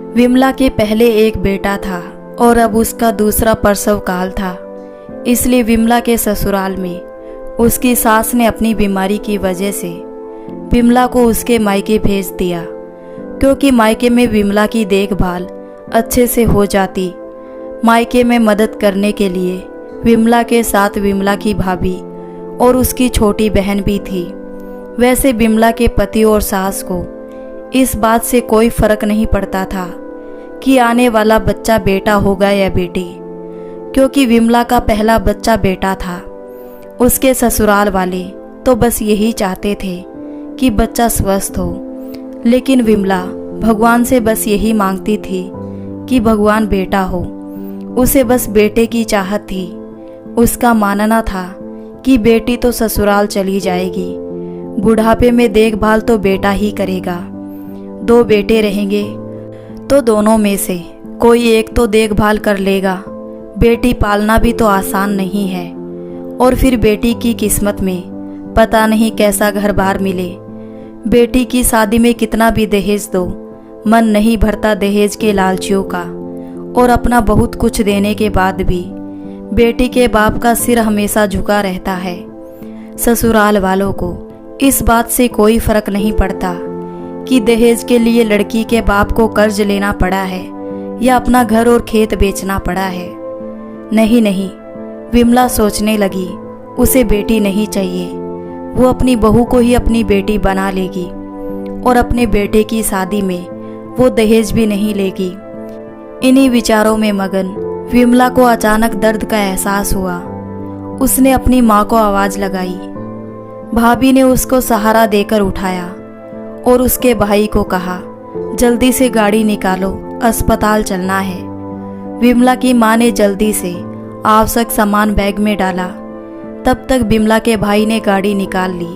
विमला के पहले एक बेटा था और अब उसका दूसरा प्रसव काल था। इसलिए विमला के ससुराल में उसकी सास ने अपनी बीमारी की वजह से विमला को उसके मायके भेज दिया, क्योंकि मायके में विमला की देखभाल अच्छे से हो जाती। मायके में मदद करने के लिए विमला के साथ विमला की भाभी और उसकी छोटी बहन भी थी। वैसे विमला के पति और सास को इस बात से कोई फर्क नहीं पड़ता था कि आने वाला बच्चा बेटा होगा या बेटी, क्योंकि विमला का पहला बच्चा बेटा था। उसके ससुराल वाले तो बस यही चाहते थे कि बच्चा स्वस्थ हो, लेकिन विमला भगवान से बस यही मांगती थी कि भगवान बेटा हो। उसे बस बेटे की चाहत थी। उसका मानना था कि बेटी तो ससुराल चली जाएगी, बुढ़ापे में देखभाल तो बेटा ही करेगा। 2 बेटे रहेंगे तो दोनों में से कोई एक तो देखभाल कर लेगा। बेटी पालना भी तो आसान नहीं है। और फिर बेटी की किस्मत में पता नहीं कैसा घर बार मिले। बेटी की शादी में कितना भी दहेज दो, मन नहीं भरता दहेज के लालचियों का। और अपना बहुत कुछ देने के बाद भी बेटी के बाप का सिर हमेशा झुका रहता है। ससुराल वालों को इस बात से कोई फर्क नहीं पड़ता कि दहेज के लिए लड़की के बाप को कर्ज लेना पड़ा है या अपना घर और खेत बेचना पड़ा है। नहीं नहीं, विमला सोचने लगी उसे बेटी नहीं चाहिए। वो अपनी बहू को ही अपनी बेटी बना लेगी और अपने बेटे की शादी में वो दहेज भी नहीं लेगी। इन्हीं विचारों में मगन विमला को अचानक दर्द का एहसास हुआ। उसने अपनी माँ को आवाज़ लगाई। भाभी ने उसको सहारा देकर उठाया और उसके भाई को कहा, जल्दी से गाड़ी निकालो, अस्पताल चलना है। विमला की माँ ने जल्दी से आवश्यक सामान बैग में डाला। तब तक विमला के भाई ने गाड़ी निकाल ली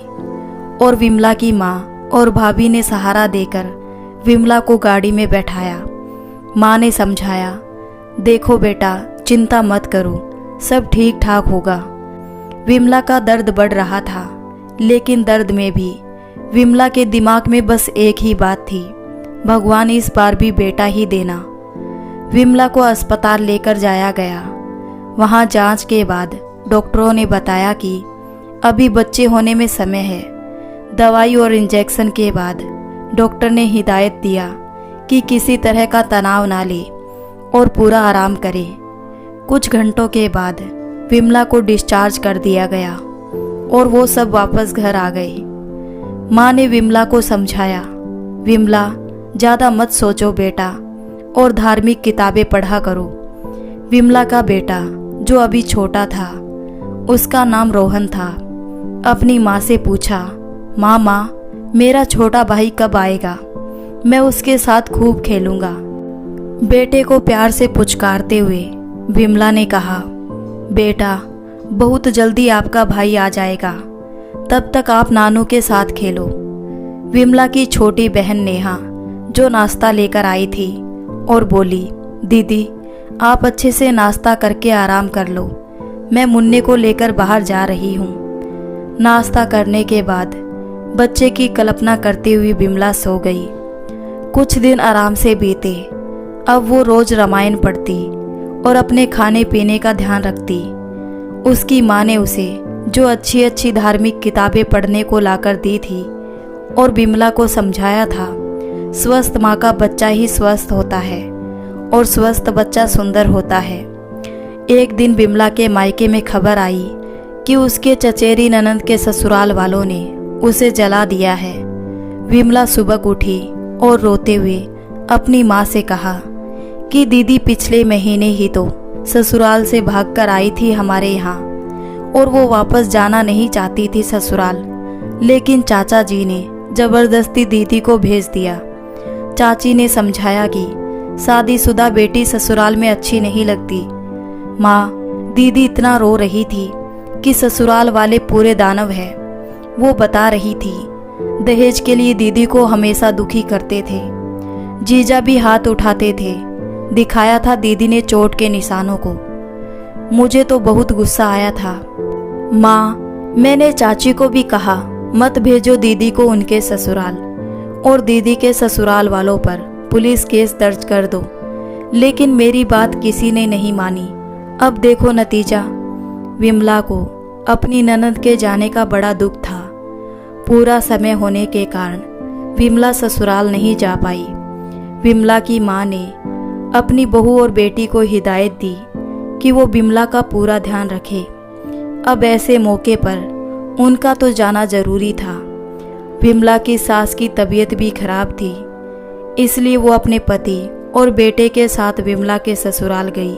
और विमला की माँ और भाभी ने सहारा देकर विमला को गाड़ी में बैठाया। माँ ने समझाया, देखो बेटा, चिंता मत करो, सब ठीक ठाक होगा। विमला का दर्द बढ़ रहा था, लेकिन दर्द में भी विमला के दिमाग में बस एक ही बात थी, भगवान इस बार भी बेटा ही देना। विमला को अस्पताल लेकर जाया गया। वहाँ जांच के बाद डॉक्टरों ने बताया कि अभी बच्चे होने में समय है। दवाई और इंजेक्शन के बाद डॉक्टर ने हिदायत दिया कि किसी तरह का तनाव ना ले और पूरा आराम करे। कुछ घंटों के बाद विमला को डिस्चार्ज कर दिया गया और वो सब वापस घर आ गए। माँ ने विमला को समझाया, विमला ज़्यादा मत सोचो बेटा और धार्मिक किताबें पढ़ा करो। विमला का बेटा जो अभी छोटा था, उसका नाम रोहन था, अपनी माँ से पूछा, माँ मेरा छोटा भाई कब आएगा? मैं उसके साथ खूब खेलूँगा। बेटे को प्यार से पुचकारते हुए विमला ने कहा, बेटा बहुत जल्दी आपका भाई आ जाएगा, तब तक आप नानू के साथ खेलो। विमला की छोटी बहन नेहा जो नाश्ता लेकर आई थी और बोली, दीदी आप अच्छे से नाश्ता करके आराम कर लो, मैं मुन्ने को लेकर बाहर जा रही हूँ। नाश्ता करने के बाद बच्चे की कल्पना करती हुई विमला सो गई। कुछ दिन आराम से बीते। अब वो रोज रामायण पढ़ती और अपने खाने पीने का ध्यान रखती। उसकी माँ ने उसे जो अच्छी अच्छी धार्मिक किताबें पढ़ने को लाकर दी थी और विमला को समझाया था, स्वस्थ माँ का बच्चा ही स्वस्थ होता है और स्वस्थ बच्चा सुंदर होता है। एक दिन विमला के मायके में खबर आई कि उसके चचेरी ननंद के ससुराल वालों ने उसे जला दिया है। विमला सुबह उठी और रोते हुए अपनी माँ से कहा कि दीदी पिछले महीने ही तो ससुराल से भागकर आई थी हमारे यहाँ और वो वापस जाना नहीं चाहती थी ससुराल, लेकिन चाचा जी ने ज़बरदस्ती दीदी को भेज दिया। चाची ने समझाया कि शादीशुदा बेटी ससुराल में अच्छी नहीं लगती। माँ, दीदी इतना रो रही थी कि ससुराल वाले पूरे दानव हैं। वो बता रही थी दहेज के लिए दीदी को हमेशा दुखी करते थे। जीजा भी हाथ उठाते थे। दिखाया था दीदी ने चोट के निशानों को। मुझे तो बहुत गुस्सा आया था। माँ, मैंने चाची को भी कहा मत भेजो दीदी को उनके ससुराल, और दीदी के ससुराल वालों पर पुलिस केस दर्ज कर दो। लेकिन मेरी बात किसी ने नहीं मानी। अब देखो नतीजा। विमला को अपनी ननद के जाने का बड़ा दुख था। पूरा समय होने के कारण विमला ससुराल नहीं जा पाई। विमला की माँ ने अपनी बहू और बेटी को हिदायत दी कि वो विमला का पूरा ध्यान रखे। अब ऐसे मौके पर उनका तो जाना जरूरी था। विमला की सास की तबीयत भी खराब थी, इसलिए वो अपने पति और बेटे के साथ विमला के ससुराल गई।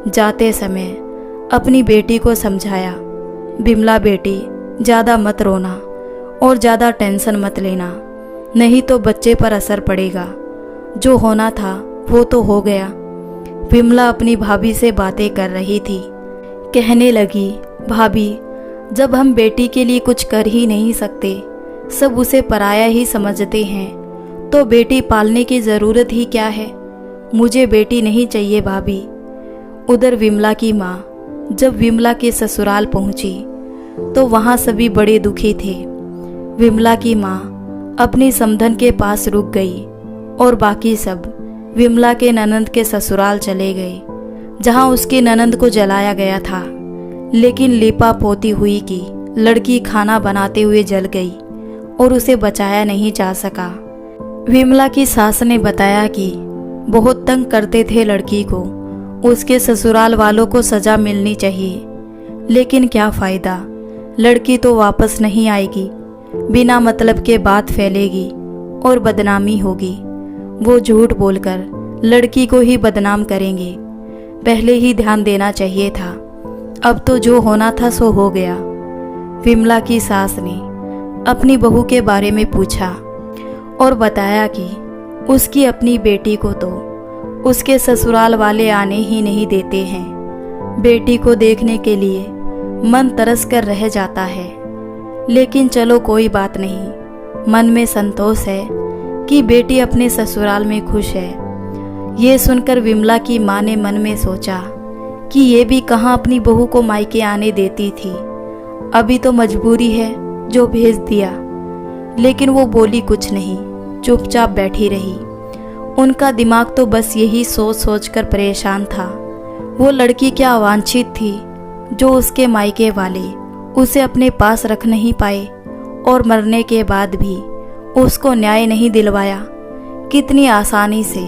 जाते समय अपनी बेटी को समझाया, विमला बेटी ज़्यादा मत रोना और ज़्यादा टेंशन मत लेना, नहीं तो बच्चे पर असर पड़ेगा। जो होना था वो तो हो गया। विमला अपनी भाभी से बातें कर रही थी। कहने लगी, भाभी जब हम बेटी के लिए कुछ कर ही नहीं सकते, सब उसे पराया ही समझते हैं, तो बेटी पालने की ज़रूरत ही क्या है। मुझे बेटी नहीं चाहिए भाभी। उधर विमला की माँ जब विमला के ससुराल पहुंची तो वहाँ सभी बड़े दुखी थे। विमला की माँ अपनी समधन के पास रुक गई और बाकी सब विमला के ननंद के ससुराल चले गए, जहाँ उसकी ननंद को जलाया गया था। लेकिन लिपा पोती हुई की लड़की खाना बनाते हुए जल गई और उसे बचाया नहीं जा सका। विमला की सास ने बताया कि बहुत तंग करते थे लड़की को, उसके ससुराल वालों को सजा मिलनी चाहिए। लेकिन क्या फ़ायदा, लड़की तो वापस नहीं आएगी, बिना मतलब के बात फैलेगी और बदनामी होगी। वो झूठ बोलकर लड़की को ही बदनाम करेंगे। पहले ही ध्यान देना चाहिए था। अब तो जो होना था सो हो गया। विमला की सास ने अपनी बहू के बारे में पूछा और बताया कि उसकी अपनी बेटी को तो उसके ससुराल वाले आने ही नहीं देते हैं। बेटी को देखने के लिए मन तरस कर रह जाता है। लेकिन चलो कोई बात नहीं, मन में संतोष है कि बेटी अपने ससुराल में खुश है। ये सुनकर विमला की माँ ने मन में सोचा कि ये भी कहाँ अपनी बहू को मायके आने देती थी, अभी तो मजबूरी है जो भेज दिया। लेकिन वो बोली कुछ नहीं, चुपचाप बैठी रही। उनका दिमाग तो बस यही सोच सोच कर परेशान था। वो लड़की क्या अवांछित थी जो उसके मायके वाले उसे अपने पास रख नहीं पाए और मरने के बाद भी उसको न्याय नहीं दिलवाया। कितनी आसानी से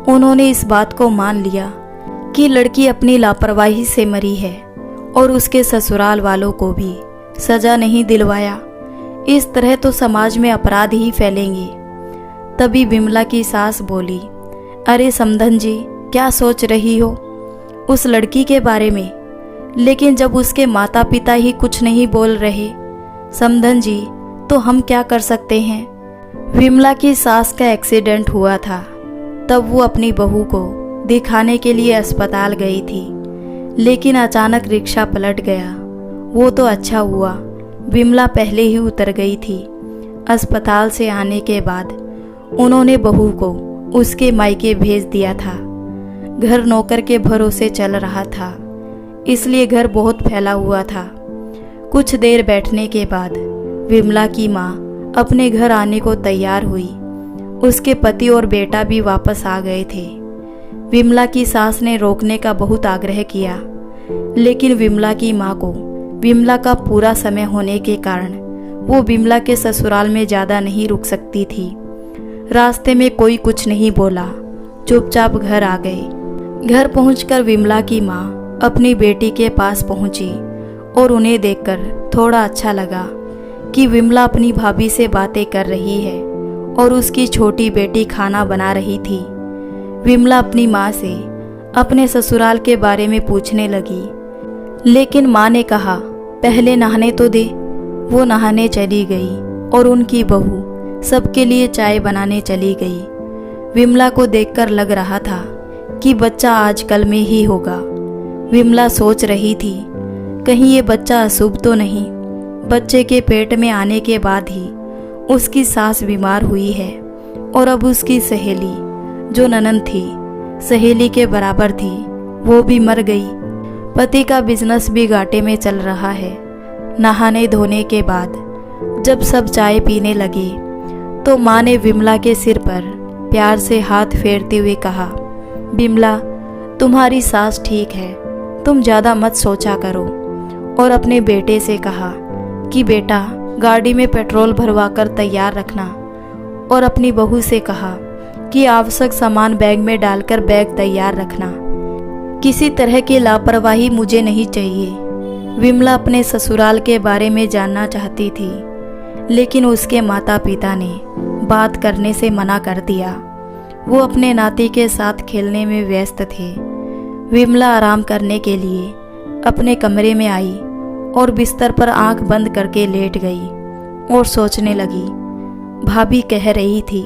उन्होंने इस बात को मान लिया कि लड़की अपनी लापरवाही से मरी है और उसके ससुराल वालों को भी सजा नहीं दिलवाया। इस तरह तो समाज में अपराध ही फैलेंगे। तभी विमला की सास बोली, अरे समधन जी, क्या सोच रही हो उस लड़की के बारे में? लेकिन जब उसके माता पिता ही कुछ नहीं बोल रहे समधन जी, तो हम क्या कर सकते हैं? विमला की सास का एक्सीडेंट हुआ था, तब वो अपनी बहू को दिखाने के लिए अस्पताल गई थी। लेकिन अचानक रिक्शा पलट गया। वो तो अच्छा हुआ विमला पहले ही उतर गई थी। अस्पताल से आने के बाद उन्होंने बहू को उसके मायके भेज दिया था। घर नौकर के भरोसे चल रहा था, इसलिए घर बहुत फैला हुआ था। कुछ देर बैठने के बाद विमला की माँ अपने घर आने को तैयार हुई। उसके पति और बेटा भी वापस आ गए थे। विमला की सास ने रोकने का बहुत आग्रह किया, लेकिन विमला की माँ को विमला का पूरा समय होने के कारण वो विमला के ससुराल में ज़्यादा नहीं रुक सकती थी। रास्ते में कोई कुछ नहीं बोला, चुपचाप घर आ गए। घर पहुंचकर विमला की माँ अपनी बेटी के पास पहुंची और उन्हें देखकर थोड़ा अच्छा लगा कि विमला अपनी भाभी से बातें कर रही है और उसकी छोटी बेटी खाना बना रही थी। विमला अपनी माँ से अपने ससुराल के बारे में पूछने लगी, लेकिन माँ ने कहा पहले नहाने तो दे। वो नहाने चली गई और उनकी बहू सबके लिए चाय बनाने चली गई। विमला को देखकर लग रहा था कि बच्चा आजकल में ही होगा। विमला सोच रही थी कहीं ये बच्चा अशुभ तो नहीं। बच्चे के पेट में आने के बाद ही उसकी सास बीमार हुई है और अब उसकी सहेली जो ननंद थी, सहेली के बराबर थी, वो भी मर गई। पति का बिजनेस भी घाटे में चल रहा है। नहाने धोने के बाद जब सब चाय पीने लगे तो माँ ने विमला के सिर पर प्यार से हाथ फेरते हुए कहा, विमला, तुम्हारी सास ठीक है, तुम ज़्यादा मत सोचा करो। और अपने बेटे से कहा कि बेटा, गाड़ी में पेट्रोल भरवा कर तैयार रखना। और अपनी बहू से कहा कि आवश्यक सामान बैग में डालकर बैग तैयार रखना। किसी तरह की लापरवाही मुझे नहीं चाहिए। विमला अपने ससुराल के बारे में जानना चाहती थी, लेकिन उसके माता पिता ने बात करने से मना कर दिया। वो अपने नाती के साथ खेलने में व्यस्त थे। विमला आराम करने के लिए अपने कमरे में आई और बिस्तर पर आंख बंद करके लेट गई और सोचने लगी। भाभी कह रही थी,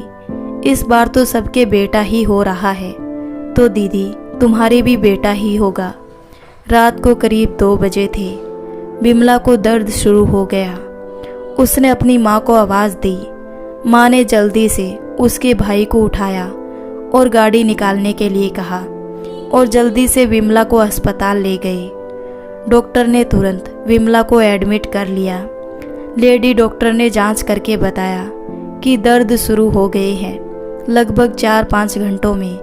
इस बार तो सबके बेटा ही हो रहा है, तो दीदी तुम्हारे भी बेटा ही होगा। रात को करीब 2 बजे थे। विमला को दर्द शुरू हो गया। उसने अपनी माँ को आवाज़ दी। माँ ने जल्दी से उसके भाई को उठाया और गाड़ी निकालने के लिए कहा और जल्दी से विमला को अस्पताल ले गए। डॉक्टर ने तुरंत विमला को एडमिट कर लिया। लेडी डॉक्टर ने जांच करके बताया कि दर्द शुरू हो गए हैं। लगभग 4-5 घंटों में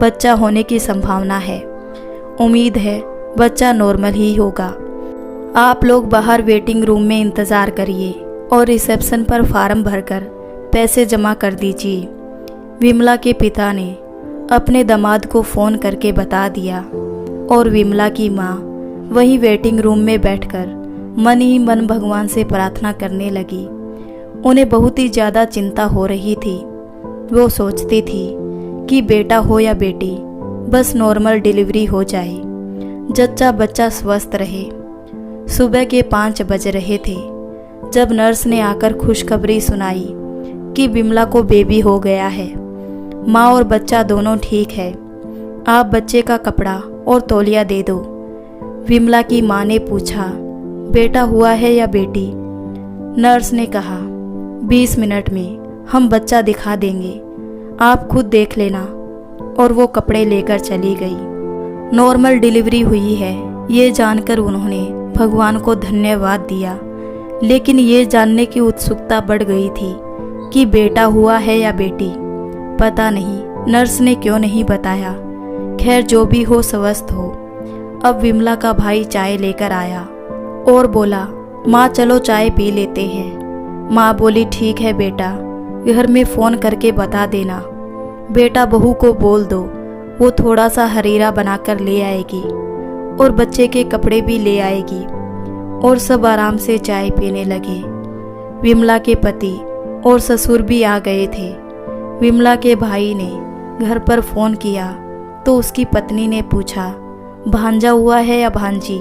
बच्चा होने की संभावना है। उम्मीद है बच्चा नॉर्मल ही होगा। आप लोग बाहर वेटिंग रूम में इंतज़ार करिए और रिसेप्शन पर फार्म भरकर पैसे जमा कर दीजिए। विमला के पिता ने अपने दामाद को फ़ोन करके बता दिया और विमला की माँ वहीं वेटिंग रूम में बैठकर मन ही मन भगवान से प्रार्थना करने लगी। उन्हें बहुत ही ज़्यादा चिंता हो रही थी। वो सोचती थी कि बेटा हो या बेटी, बस नॉर्मल डिलीवरी हो जाए, जच्चा बच्चा स्वस्थ रहे। सुबह के 5 बज रहे थे जब नर्स ने आकर खुशखबरी सुनाई कि विमला को बेबी हो गया है। माँ और बच्चा दोनों ठीक है। आप बच्चे का कपड़ा और तौलिया दे दो। विमला की माँ ने पूछा, बेटा हुआ है या बेटी? नर्स ने कहा, 20 मिनट में हम बच्चा दिखा देंगे, आप खुद देख लेना। और वो कपड़े लेकर चली गई। नॉर्मल डिलीवरी हुई है ये जानकर उन्होंने भगवान को धन्यवाद दिया, लेकिन ये जानने की उत्सुकता बढ़ गई थी कि बेटा हुआ है या बेटी। पता नहीं नर्स ने क्यों नहीं बताया। खैर जो भी हो स्वस्थ हो। अब विमला का भाई चाय लेकर आया और बोला, माँ चलो चाय पी लेते हैं। माँ बोली, ठीक है बेटा, घर में फ़ोन करके बता देना। बेटा बहू को बोल दो, वो थोड़ा सा हरीरा बनाकर ले आएगी और बच्चे के कपड़े भी ले आएगी। और सब आराम से चाय पीने लगे। विमला के पति और ससुर भी आ गए थे। विमला के भाई ने घर पर फ़ोन किया तो उसकी पत्नी ने पूछा, भांजा हुआ है या भांजी?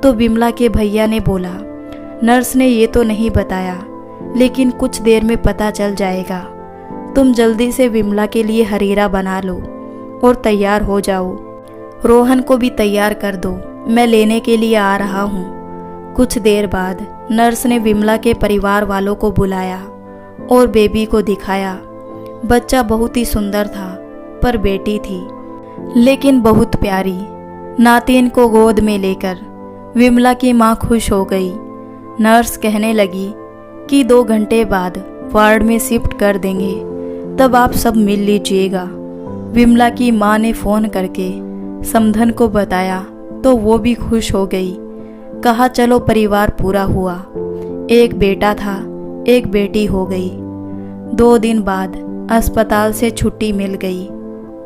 तो विमला के भैया ने बोला, नर्स ने ये तो नहीं बताया, लेकिन कुछ देर में पता चल जाएगा। तुम जल्दी से विमला के लिए हरीरा बना लो और तैयार हो जाओ। रोहन को भी तैयार कर दो, मैं लेने के लिए आ रहा हूँ। कुछ देर बाद नर्स ने विमला के परिवार वालों को बुलाया और बेबी को दिखाया। बच्चा बहुत ही सुंदर था, पर बेटी थी, लेकिन बहुत प्यारी। नातिन को गोद में लेकर विमला की माँ खुश हो गई। नर्स कहने लगी कि 2 घंटे बाद वार्ड में शिफ्ट कर देंगे, तब आप सब मिल लीजिएगा। विमला की माँ ने फ़ोन करके समधन को बताया तो वो भी खुश हो गई। कहा चलो परिवार पूरा हुआ। एक बेटा था, एक बेटी हो गई। 2 दिन बाद अस्पताल से छुट्टी मिल गई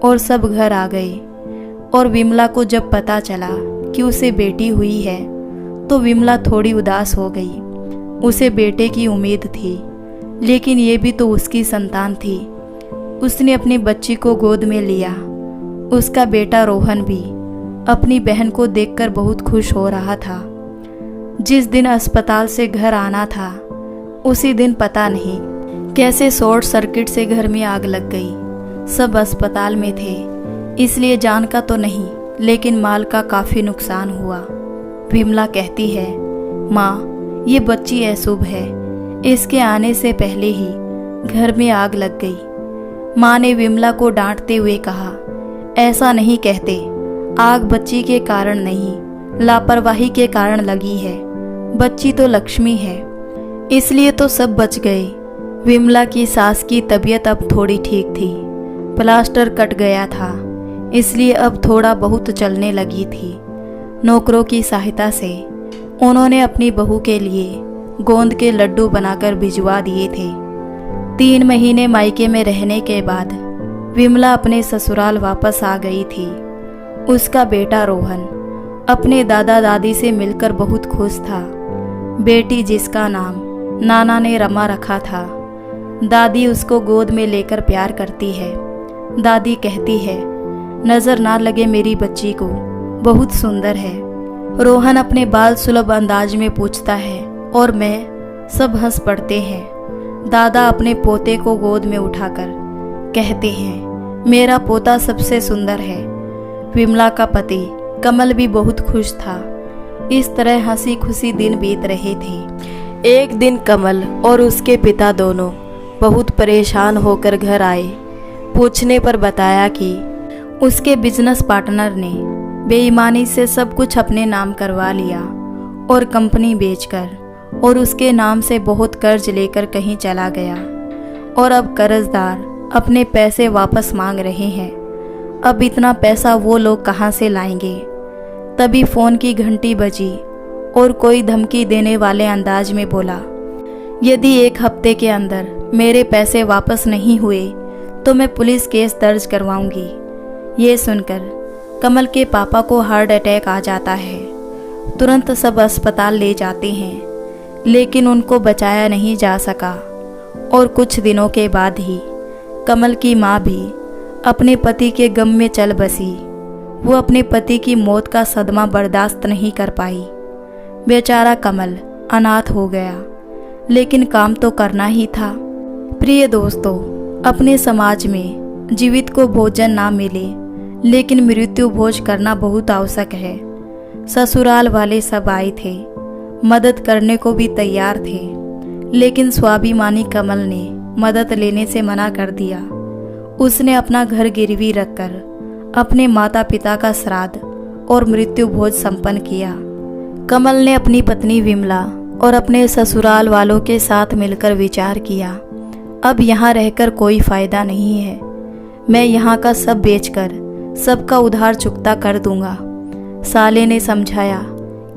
और सब घर आ गए। और विमला को जब पता चला कि उसे बेटी हुई है तो विमला थोड़ी उदास हो गई। उसे बेटे की उम्मीद थी, लेकिन ये भी तो उसकी संतान थी। उसने अपनी बच्ची को गोद में लिया। उसका बेटा रोहन भी अपनी बहन को देखकर बहुत खुश हो रहा था। जिस दिन अस्पताल से घर आना था उसी दिन पता नहीं कैसे शॉर्ट सर्किट से घर में आग लग गई। सब अस्पताल में थे, इसलिए जान का तो नहीं, लेकिन माल का काफ़ी नुकसान हुआ। विमला कहती है, माँ ये बच्ची अशुभ है, इसके आने से पहले ही घर में आग लग गई। माँ ने विमला को डांटते हुए कहा, ऐसा नहीं कहते, आग बच्ची के कारण नहीं, लापरवाही के कारण लगी है। बच्ची तो लक्ष्मी है, इसलिए तो सब बच गए। विमला की सास की तबीयत अब थोड़ी ठीक थी। प्लास्टर कट गया था, इसलिए अब थोड़ा बहुत चलने लगी थी। नौकरों की सहायता से उन्होंने अपनी बहू के लिए गोंद के लड्डू बनाकर भिजवा दिए थे। 3 महीने मायके में रहने के बाद विमला अपने ससुराल वापस आ गई थी। उसका बेटा रोहन अपने दादा दादी से मिलकर बहुत खुश था। बेटी जिसका नाम नाना ने रमा रखा था। दादी उसको गोद में लेकर प्यार करती है। दादी कहती है, नज़र ना लगे मेरी बच्ची को, बहुत सुंदर है। रोहन अपने बाल सुलभ अंदाज में पूछता है और मैं सब हंस पड़ते हैं। दादा अपने पोते को गोद में उठाकर कहते हैं, मेरा पोता सबसे सुंदर है। विमला का पति कमल भी बहुत खुश था। इस तरह हंसी खुशी दिन बीत रहे थे। एक दिन कमल और उसके पिता दोनों बहुत परेशान होकर घर आए। पूछने पर बताया कि उसके बिजनेस पार्टनर ने बेईमानी से सब कुछ अपने नाम करवा लिया और कंपनी बेचकर और उसके नाम से बहुत कर्ज लेकर कहीं चला गया और अब कर्जदार अपने पैसे वापस मांग रहे हैं। अब इतना पैसा वो लोग कहाँ से लाएंगे। तभी फ़ोन की घंटी बजी और कोई धमकी देने वाले अंदाज में बोला, यदि 1 हफ्ते के अंदर मेरे पैसे वापस नहीं हुए तो मैं पुलिस केस दर्ज करवाऊंगी। ये सुनकर कमल के पापा को हार्ट अटैक आ जाता है। तुरंत सब अस्पताल ले जाते हैं, लेकिन उनको बचाया नहीं जा सका और कुछ दिनों के बाद ही कमल की माँ भी अपने पति के गम में चल बसी। वो अपने पति की मौत का सदमा बर्दाश्त नहीं कर पाई। बेचारा कमल अनाथ हो गया, लेकिन काम तो करना ही था। प्रिय दोस्तों, अपने समाज में जीवित को भोजन ना मिले, लेकिन मृत्यु भोज करना बहुत आवश्यक है। ससुराल वाले सब आए थे, मदद करने को भी तैयार थे, लेकिन स्वाभिमानी कमल ने मदद लेने से मना कर दिया। उसने अपना घर गिरवी रखकर अपने माता पिता का श्राद्ध और मृत्यु भोज संपन्न किया। कमल ने अपनी पत्नी विमला और अपने ससुराल वालों के साथ मिलकर विचार किया, अब यहाँ रहकर कोई फायदा नहीं है। मैं यहाँ का सब बेचकर सबका उधार चुकता कर दूंगा। साले ने समझाया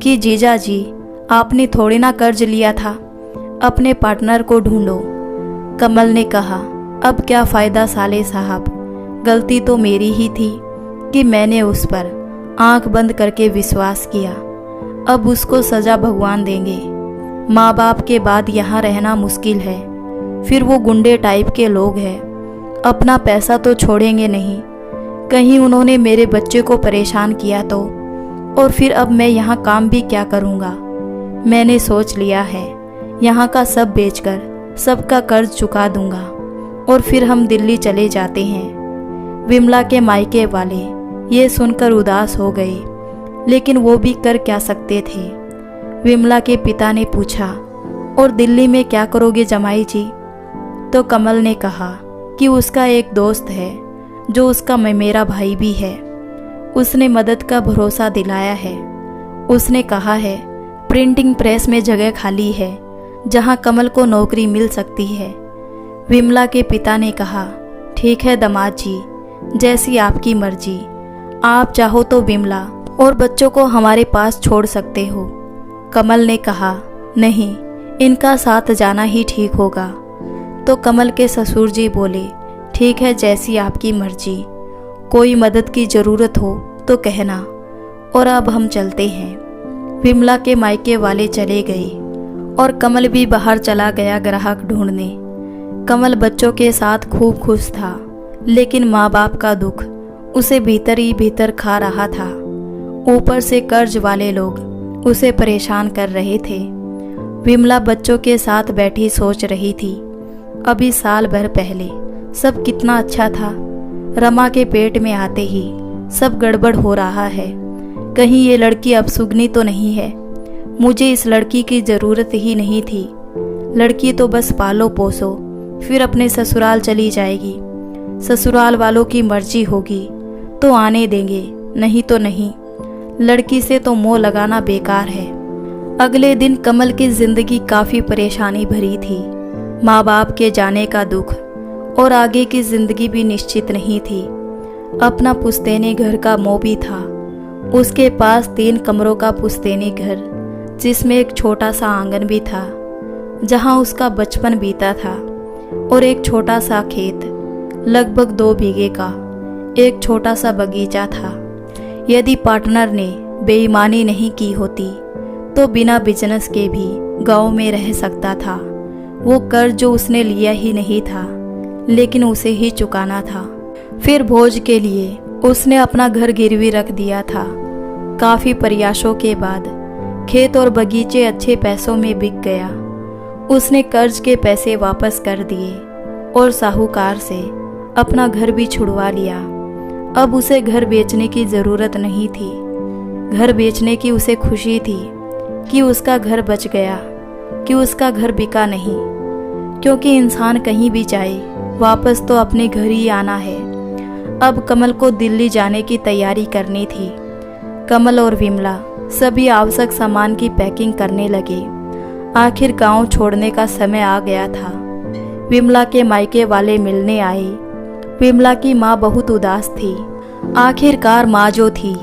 कि जीजा जी, आपने थोड़ी ना कर्ज लिया था, अपने पार्टनर को ढूंढो। कमल ने कहा, अब क्या फ़ायदा साले साहब, गलती तो मेरी ही थी कि मैंने उस पर आंख बंद करके विश्वास किया। अब उसको सज़ा भगवान देंगे। माँ बाप के बाद यहाँ रहना मुश्किल है, फिर वो गुंडे टाइप के लोग हैं, अपना पैसा तो छोड़ेंगे नहीं। कहीं उन्होंने मेरे बच्चे को परेशान किया तो, और फिर अब मैं यहाँ काम भी क्या करूँगा। मैंने सोच लिया है, यहाँ का सब बेचकर सबका कर्ज चुका दूंगा और फिर हम दिल्ली चले जाते हैं। विमला के मायके वाले ये सुनकर उदास हो गए, लेकिन वो भी कर क्या सकते थे। विमला के पिता ने पूछा, और दिल्ली में क्या करोगे जमाई जी? तो कमल ने कहा कि उसका एक दोस्त है जो उसका मेरा भाई भी है, उसने मदद का भरोसा दिलाया है। उसने कहा है प्रिंटिंग प्रेस में जगह खाली है जहां कमल को नौकरी मिल सकती है। विमला के पिता ने कहा, ठीक है दामाद जी, जैसी आपकी मर्जी। आप चाहो तो विमला और बच्चों को हमारे पास छोड़ सकते हो। कमल ने कहा, नहीं, इनका साथ जाना ही ठीक होगा। तो कमल के ससुर जी बोले, ठीक है, जैसी आपकी मर्जी, कोई मदद की ज़रूरत हो तो कहना, और अब हम चलते हैं। विमला के मायके वाले चले गए और कमल भी बाहर चला गया ग्राहक ढूंढने। कमल बच्चों के साथ खूब खुश था, लेकिन माँ बाप का दुख उसे भीतर ही भीतर खा रहा था। ऊपर से कर्ज वाले लोग उसे परेशान कर रहे थे। विमला बच्चों के साथ बैठी सोच रही थी, अभी साल भर पहले सब कितना अच्छा था। रमा के पेट में आते ही सब गड़बड़ हो रहा है। कहीं ये लड़की अब सुगनी तो नहीं है। मुझे इस लड़की की ज़रूरत ही नहीं थी। लड़की तो बस पालो पोसो, फिर अपने ससुराल चली जाएगी। ससुराल वालों की मर्जी होगी तो आने देंगे, नहीं तो नहीं। लड़की से तो मोह लगाना बेकार है। अगले दिन कमल की जिंदगी काफ़ी परेशानी भरी थी। माँ बाप के जाने का दुख और आगे की जिंदगी भी निश्चित नहीं थी। अपना पुश्तैनी घर का मोह भी था। उसके पास 3 कमरों का पुश्तैनी घर, जिसमें एक छोटा सा आंगन भी था जहां उसका बचपन बीता था, और एक छोटा सा खेत लगभग 2 बीघे का एक छोटा सा बगीचा था। यदि पार्टनर ने बेईमानी नहीं की होती तो बिना बिजनेस के भी गांव में रह सकता था। वो कर्ज जो उसने लिया ही नहीं था, लेकिन उसे ही चुकाना था। फिर भोज के लिए उसने अपना घर गिरवी रख दिया था। काफ़ी प्रयासों के बाद खेत और बगीचे अच्छे पैसों में बिक गया। उसने कर्ज के पैसे वापस कर दिए और साहूकार से अपना घर भी छुड़वा लिया। अब उसे घर बेचने की ज़रूरत नहीं थी। घर बेचने की उसे खुशी थी कि उसका घर बच गया, कि उसका घर बिका नहीं, क्योंकि इंसान कहीं भी जाए वापस तो अपने घर ही आना है। अब कमल को दिल्ली जाने की तैयारी करनी थी। कमल और विमला सभी आवश्यक सामान की पैकिंग करने लगे। आखिर गांव छोड़ने का समय आ गया था। विमला के मायके वाले मिलने आए। विमला की माँ बहुत उदास थी। आखिरकार माँ जो थी,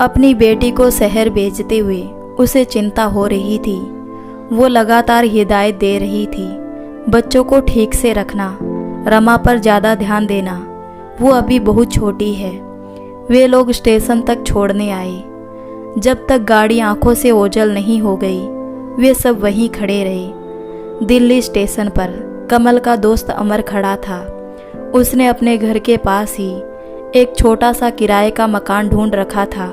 अपनी बेटी को शहर भेजते हुए उसे चिंता हो रही थी। वो लगातार हिदायत दे रही थी, बच्चों को ठीक से रखना, रमा पर ज़्यादा ध्यान देना, वो अभी बहुत छोटी है। वे लोग स्टेशन तक छोड़ने आए। जब तक गाड़ी आंखों से ओझल नहीं हो गई, वे सब वहीं खड़े रहे। दिल्ली स्टेशन पर कमल का दोस्त अमर खड़ा था। उसने अपने घर के पास ही एक छोटा सा किराए का मकान ढूंढ रखा था।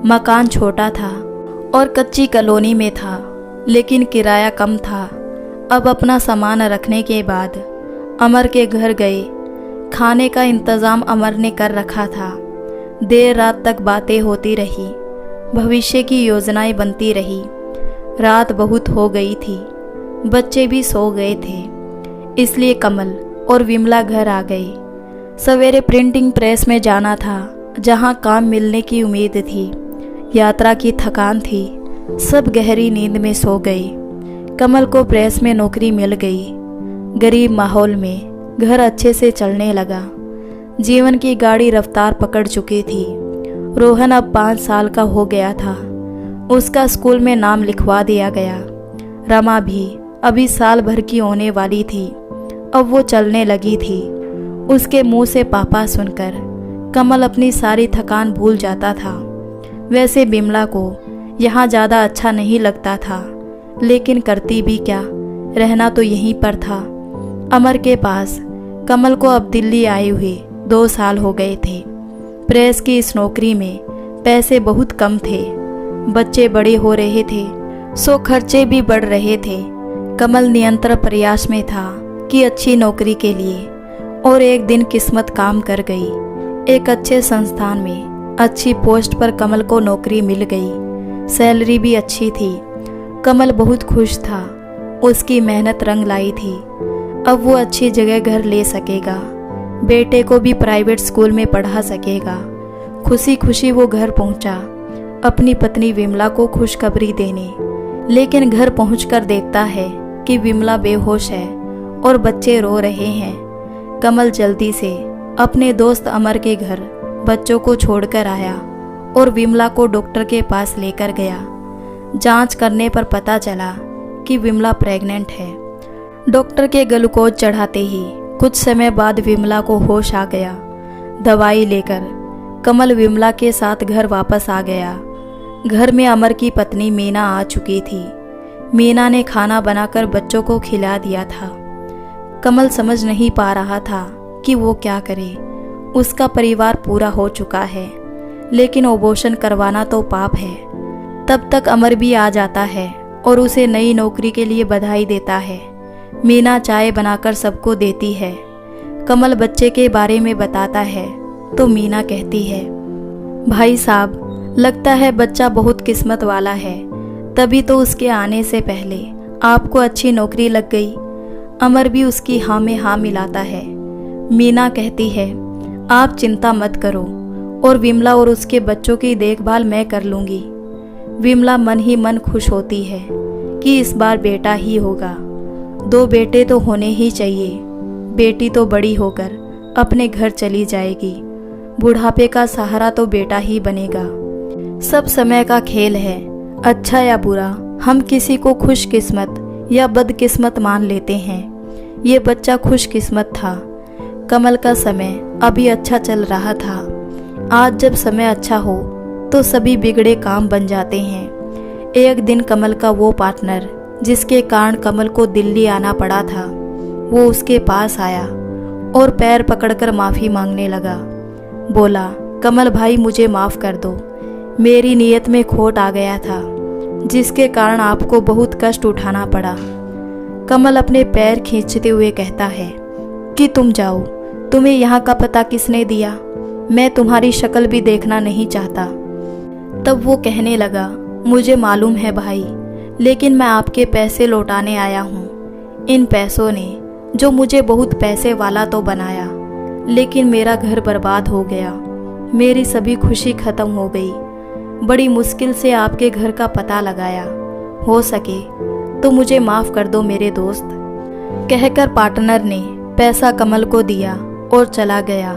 मकान छोटा था और कच्ची कॉलोनी में था, लेकिन किराया कम था। अब अपना सामान रखने के बाद अमर के घर गए। खाने का इंतज़ाम अमर ने कर रखा था। देर रात तक बातें होती रही, भविष्य की योजनाएं बनती रही। रात बहुत हो गई थी, बच्चे भी सो गए थे, इसलिए कमल और विमला घर आ गए। सवेरे प्रिंटिंग प्रेस में जाना था, जहां काम मिलने की उम्मीद थी। यात्रा की थकान थी, सब गहरी नींद में सो गए। कमल को प्रेस में नौकरी मिल गई। गरीब माहौल में घर अच्छे से चलने लगा। जीवन की गाड़ी रफ्तार पकड़ चुकी थी। रोहन अब 5 साल का हो गया था। उसका स्कूल में नाम लिखवा दिया गया। रमा भी अभी साल भर की होने वाली थी। अब वो चलने लगी थी। उसके मुंह से पापा सुनकर कमल अपनी सारी थकान भूल जाता था। वैसे विमला को यहाँ ज़्यादा अच्छा नहीं लगता था, लेकिन करती भी क्या, रहना तो यहीं पर था, अमर के पास। कमल को अब दिल्ली आए हुए 2 साल हो गए थे। प्रेस की इस नौकरी में पैसे बहुत कम थे। बच्चे बड़े हो रहे थे, सो खर्चे भी बढ़ रहे थे। कमल निरंतर प्रयास में था कि अच्छी नौकरी के लिए, और एक दिन किस्मत काम कर गई। एक अच्छे संस्थान में अच्छी पोस्ट पर कमल को नौकरी मिल गई। सैलरी भी अच्छी थी। कमल बहुत खुश था। उसकी मेहनत रंग लाई थी। अब वो अच्छी जगह घर ले सकेगा, बेटे को भी प्राइवेट स्कूल में पढ़ा सकेगा। खुशी खुशी वो घर पहुंचा अपनी पत्नी विमला को खुशखबरी देने। लेकिन घर पहुंचकर देखता है कि विमला बेहोश है और बच्चे रो रहे हैं। कमल जल्दी से अपने दोस्त अमर के घर बच्चों को छोड़कर आया और विमला को डॉक्टर के पास लेकर गया। जांच करने पर पता चला कि विमला प्रेग्नेंट है। डॉक्टर के ग्लूकोज चढ़ाते ही कुछ समय बाद विमला को होश आ गया। दवाई लेकर कमल विमला के साथ घर वापस आ गया। घर में अमर की पत्नी मीना आ चुकी थी। मीना ने खाना बनाकर बच्चों को खिला दिया था। कमल समझ नहीं पा रहा था कि वो क्या करे। उसका परिवार पूरा हो चुका है, लेकिन अबॉर्शन करवाना तो पाप है। तब तक अमर भी आ जाता है और उसे नई नौकरी के लिए बधाई देता है। मीना चाय बनाकर सबको देती है। कमल बच्चे के बारे में बताता है तो मीना कहती है, भाई साहब, लगता है बच्चा बहुत किस्मत वाला है, तभी तो उसके आने से पहले आपको अच्छी नौकरी लग गई। अमर भी उसकी हाँ में हाँ मिलाता है। मीना कहती है, आप चिंता मत करो और विमला और उसके बच्चों की देखभाल मैं कर लूँगी। विमला मन ही मन खुश होती है कि इस बार बेटा ही होगा। 2 बेटे तो होने ही चाहिए। बेटी तो बड़ी होकर अपने घर चली जाएगी, बुढ़ापे का सहारा तो बेटा ही बनेगा। सब समय का खेल है, अच्छा या बुरा हम किसी को खुशकिस्मत या बदकिस्मत मान लेते हैं। ये बच्चा खुशकिस्मत था। कमल का समय अभी अच्छा चल रहा था। आज जब समय अच्छा हो तो सभी बिगड़े काम बन जाते हैं। एक दिन कमल का वो पार्टनर जिसके कारण कमल को दिल्ली आना पड़ा था, वो उसके पास आया और पैर पकड़कर माफ़ी मांगने लगा। बोला, कमल भाई मुझे माफ़ कर दो, मेरी नीयत में खोट आ गया था जिसके कारण आपको बहुत कष्ट उठाना पड़ा। कमल अपने पैर खींचते हुए कहता है कि तुम जाओ, तुम्हें यहाँ का पता किसने दिया, मैं तुम्हारी शक्ल भी देखना नहीं चाहता। तब वो कहने लगा, मुझे मालूम है भाई, लेकिन मैं आपके पैसे लौटाने आया हूँ। इन पैसों ने जो मुझे बहुत पैसे वाला तो बनाया, लेकिन मेरा घर बर्बाद हो गया, मेरी सभी खुशी खत्म हो गई। बड़ी मुश्किल से आपके घर का पता लगाया, हो सके तो मुझे माफ़ कर दो मेरे दोस्त। कहकर पार्टनर ने पैसा कमल को दिया और चला गया।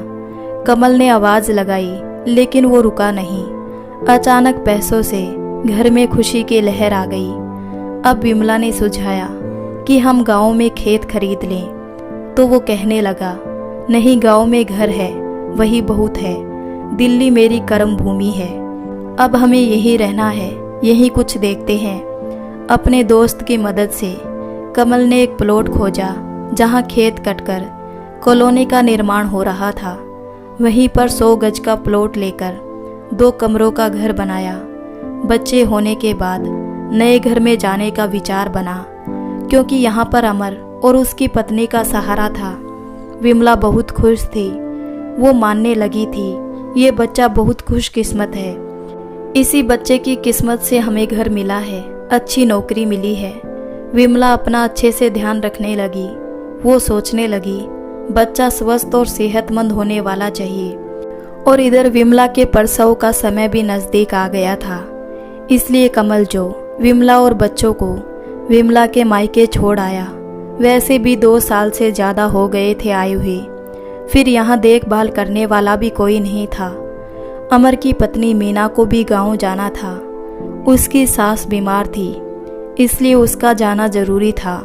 कमल ने आवाज़ लगाई लेकिन वो रुका नहीं। अचानक पैसों से घर में खुशी की लहर आ गई। अब विमला ने सुझाया कि हम गांव में खेत खरीद लें, तो वो कहने लगा, नहीं, गांव में घर है वही बहुत है, दिल्ली मेरी कर्म भूमि है, अब हमें यहीं रहना है, यहीं कुछ देखते हैं। अपने दोस्त की मदद से कमल ने एक प्लॉट खोजा जहां खेत कटकर कॉलोनी का निर्माण हो रहा था। वहीं पर 100 गज का प्लॉट लेकर 2 कमरों का घर बनाया। बच्चे होने के बाद नए घर में जाने का विचार बना, क्योंकि यहाँ पर अमर और उसकी पत्नी का सहारा था। विमला बहुत खुश थी। वो मानने लगी थी ये बच्चा बहुत खुशकिस्मत है, इसी बच्चे की किस्मत से हमें घर मिला है, अच्छी नौकरी मिली है। विमला अपना अच्छे से ध्यान रखने लगी। वो सोचने लगी बच्चा स्वस्थ और सेहतमंद होने वाला चाहिए। और इधर विमला के प्रसव का समय भी नज़दीक आ गया था, इसलिए कमल जो विमला और बच्चों को विमला के मायके छोड़ आया। वैसे भी 2 साल से ज़्यादा हो गए थे आए हुए, फिर यहाँ देखभाल करने वाला भी कोई नहीं था। अमर की पत्नी मीना को भी गांव जाना था। उसकी सास बीमार थी, इसलिए उसका जाना जरूरी था।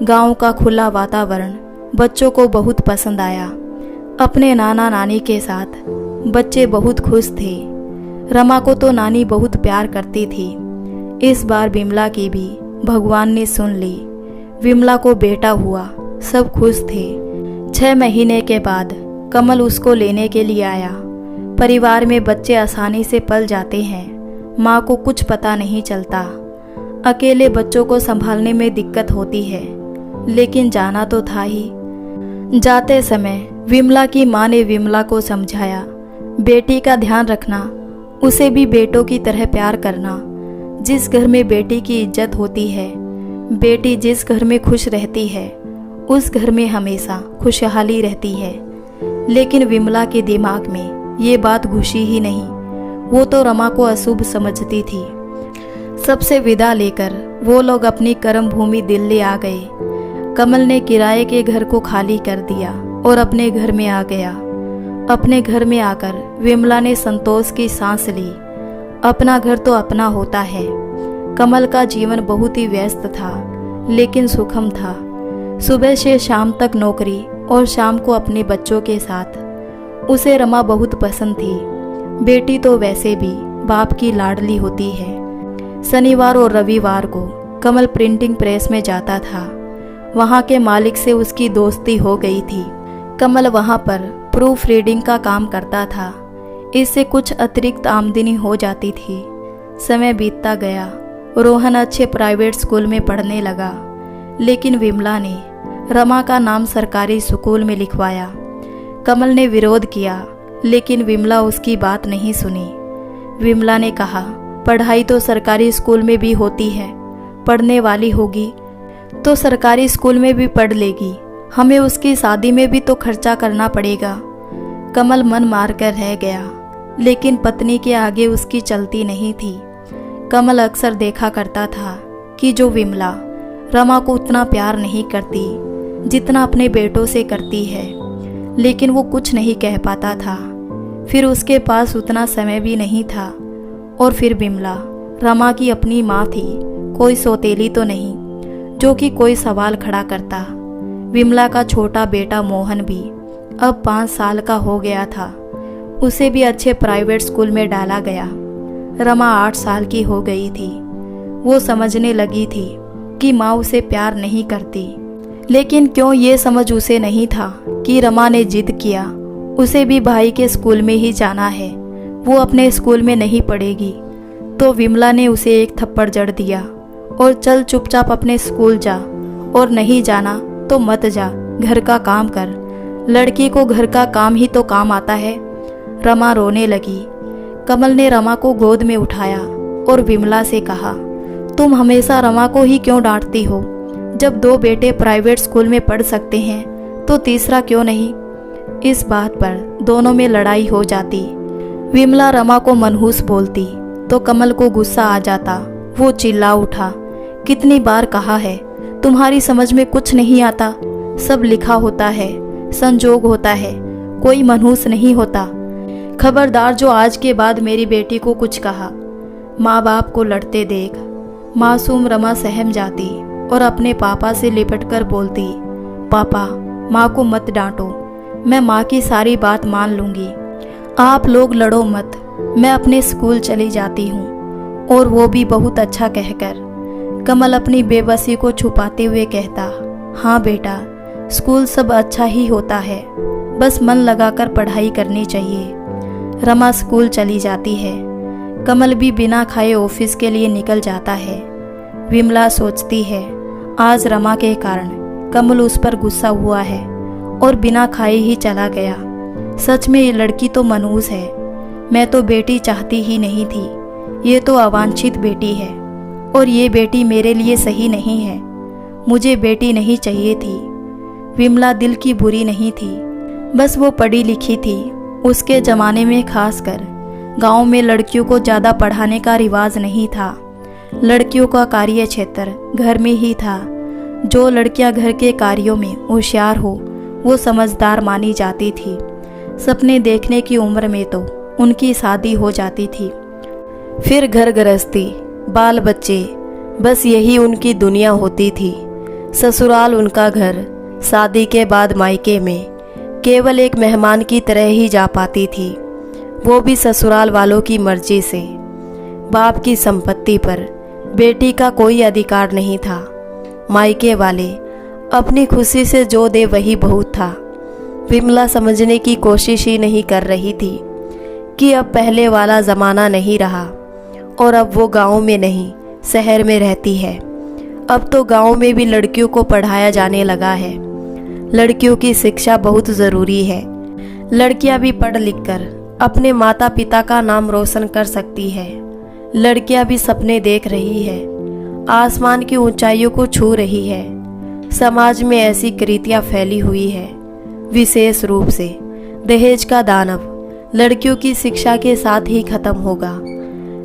गांव का खुला वातावरण बच्चों को बहुत पसंद आया। अपने नाना नानी के साथ बच्चे बहुत खुश थे। रमा को तो नानी बहुत प्यार करती थी। इस बार विमला की भी भगवान ने सुन ली। विमला को बेटा हुआ, सब खुश थे। 6 महीने के बाद कमल उसको लेने के लिए आया। परिवार में बच्चे आसानी से पल जाते हैं, माँ को कुछ पता नहीं चलता। अकेले बच्चों को संभालने में दिक्कत होती है, लेकिन जाना तो था ही। जाते समय विमला की माँ ने विमला को समझाया, बेटी का ध्यान रखना, उसे भी बेटों की तरह प्यार करना। जिस घर में बेटी की इज्जत होती है, बेटी जिस घर में खुश रहती है, उस घर में हमेशा खुशहाली रहती है। लेकिन विमला के दिमाग में ये बात घुसी ही नहीं। वो तो रमा को अशुभ समझती थी। सबसे विदा लेकर वो लोग अपनी कर्म भूमि दिल्ली आ गए। कमल ने किराए के घर को खाली कर दिया और अपने घर में आ गया। अपने घर में आकर विमला ने संतोष की सांस ली। अपना घर तो अपना होता है। कमल का जीवन बहुत ही व्यस्त था, लेकिन सुखम था। सुबह से शाम तक नौकरी और शाम को अपने बच्चों के साथ। उसे रमा बहुत पसंद थी। बेटी तो वैसे भी बाप की लाडली होती है। शनिवार और रविवार को कमल प्रिंटिंग प्रेस में जाता था। वहाँ के मालिक से उसकी दोस्ती हो गई थी। कमल वहाँ पर प्रूफ रीडिंग का काम करता था। इससे कुछ अतिरिक्त आमदनी हो जाती थी। समय बीतता गया। रोहन अच्छे प्राइवेट स्कूल में पढ़ने लगा, लेकिन विमला ने रमा का नाम सरकारी स्कूल में लिखवाया। कमल ने विरोध किया, लेकिन विमला उसकी बात नहीं सुनी। विमला ने कहा, पढ़ाई तो सरकारी स्कूल में भी होती है, पढ़ने वाली होगी तो सरकारी स्कूल में भी पढ़ लेगी, हमें उसकी शादी में भी तो खर्चा करना पड़ेगा। कमल मन मार कर रह गया, लेकिन पत्नी के आगे उसकी चलती नहीं थी। कमल अक्सर देखा करता था कि जो विमला रमा को उतना प्यार नहीं करती जितना अपने बेटों से करती है, लेकिन वो कुछ नहीं कह पाता था। फिर उसके पास उतना समय भी नहीं था। और फिर विमला रमा की अपनी माँ थी, कोई सौतेली तो नहीं जो कि कोई सवाल खड़ा करता। विमला का छोटा बेटा मोहन भी अब 5 साल का हो गया था। उसे भी अच्छे प्राइवेट स्कूल में डाला गया। रमा 8 साल की हो गई थी। वो समझने लगी थी कि माँ उसे प्यार नहीं करती, लेकिन क्यों ये समझ उसे नहीं था कि रमा ने जिद किया उसे भी भाई के स्कूल में ही जाना है, वो अपने स्कूल में नहीं पढ़ेगी। तो विमला ने उसे एक थप्पड़ जड़ दिया और चल चुपचाप अपने स्कूल जा, और नहीं जाना तो मत जा, घर का काम कर, लड़की को घर का काम ही तो काम आता है। रमा रोने लगी। कमल ने रमा को गोद में उठाया और विमला से कहा, तुम हमेशा रमा को ही क्यों डांटती हो? जब 2 बेटे प्राइवेट स्कूल में पढ़ सकते हैं तो तीसरा क्यों नहीं? इस बात पर दोनों में लड़ाई हो जाती। विमला रमा को मनहूस बोलती तो कमल को गुस्सा आ जाता। वो चिल्ला उठा, कितनी बार कहा है, तुम्हारी समझ में कुछ नहीं आता। सब लिखा होता है, संजोग होता है, कोई मनहूस नहीं होता। खबरदार जो आज के बाद मेरी बेटी को कुछ कहा। माँ बाप को लड़ते देख मासूम रमा सहम जाती और अपने पापा से लिपटकर बोलती, पापा माँ को मत डांटो, मैं माँ की सारी बात मान लूँगी, आप लोग लड़ो मत, मैं अपने स्कूल चली जाती हूँ। और वो भी बहुत अच्छा कहकर। कमल अपनी बेबसी को छुपाते हुए कहता, हाँ बेटा, स्कूल सब अच्छा ही होता है, बस मन लगाकर पढ़ाई करनी चाहिए। रमा स्कूल चली जाती है। कमल भी बिना खाए ऑफिस के लिए निकल जाता है। विमला सोचती है, आज रमा के कारण कमल उस पर गुस्सा हुआ है और बिना खाए ही चला गया। सच में ये लड़की तो मनहूस है। मैं तो बेटी चाहती ही नहीं थी, ये तो अवांछित बेटी है, और ये बेटी मेरे लिए सही नहीं है। मुझे बेटी नहीं चाहिए थी। विमला दिल की बुरी नहीं थी, बस वो पढ़ी लिखी थी। उसके ज़माने में खासकर गांव में लड़कियों को ज़्यादा पढ़ाने का रिवाज नहीं था। लड़कियों का कार्य क्षेत्र घर में ही था। जो लड़कियां घर के कार्यों में होशियार हो वो समझदार मानी जाती थी। सपने देखने की उम्र में तो उनकी शादी हो जाती थी। फिर घर गृहस्थी, बाल बच्चे, बस यही उनकी दुनिया होती थी। ससुराल उनका घर, शादी के बाद मायके में केवल एक मेहमान की तरह ही जा पाती थी, वो भी ससुराल वालों की मर्जी से। बाप की संपत्ति पर बेटी का कोई अधिकार नहीं था। मायके वाले अपनी खुशी से जो दे वही बहुत था। विमला समझने की कोशिश ही नहीं कर रही थी कि अब पहले वाला ज़माना नहीं रहा, और अब वो गांव में नहीं शहर में रहती है। अब तो गांव में भी लड़कियों को पढ़ाया जाने लगा है। लड़कियों की शिक्षा बहुत ज़रूरी है। लड़कियां भी पढ़ लिख कर अपने माता पिता का नाम रोशन कर सकती है। लड़कियां भी सपने देख रही है, आसमान की ऊंचाइयों को छू रही है। समाज में ऐसी कुरीतियां फैली हुई है, विशेष रूप से दहेज का दानव लड़कियों की शिक्षा के साथ ही खत्म होगा।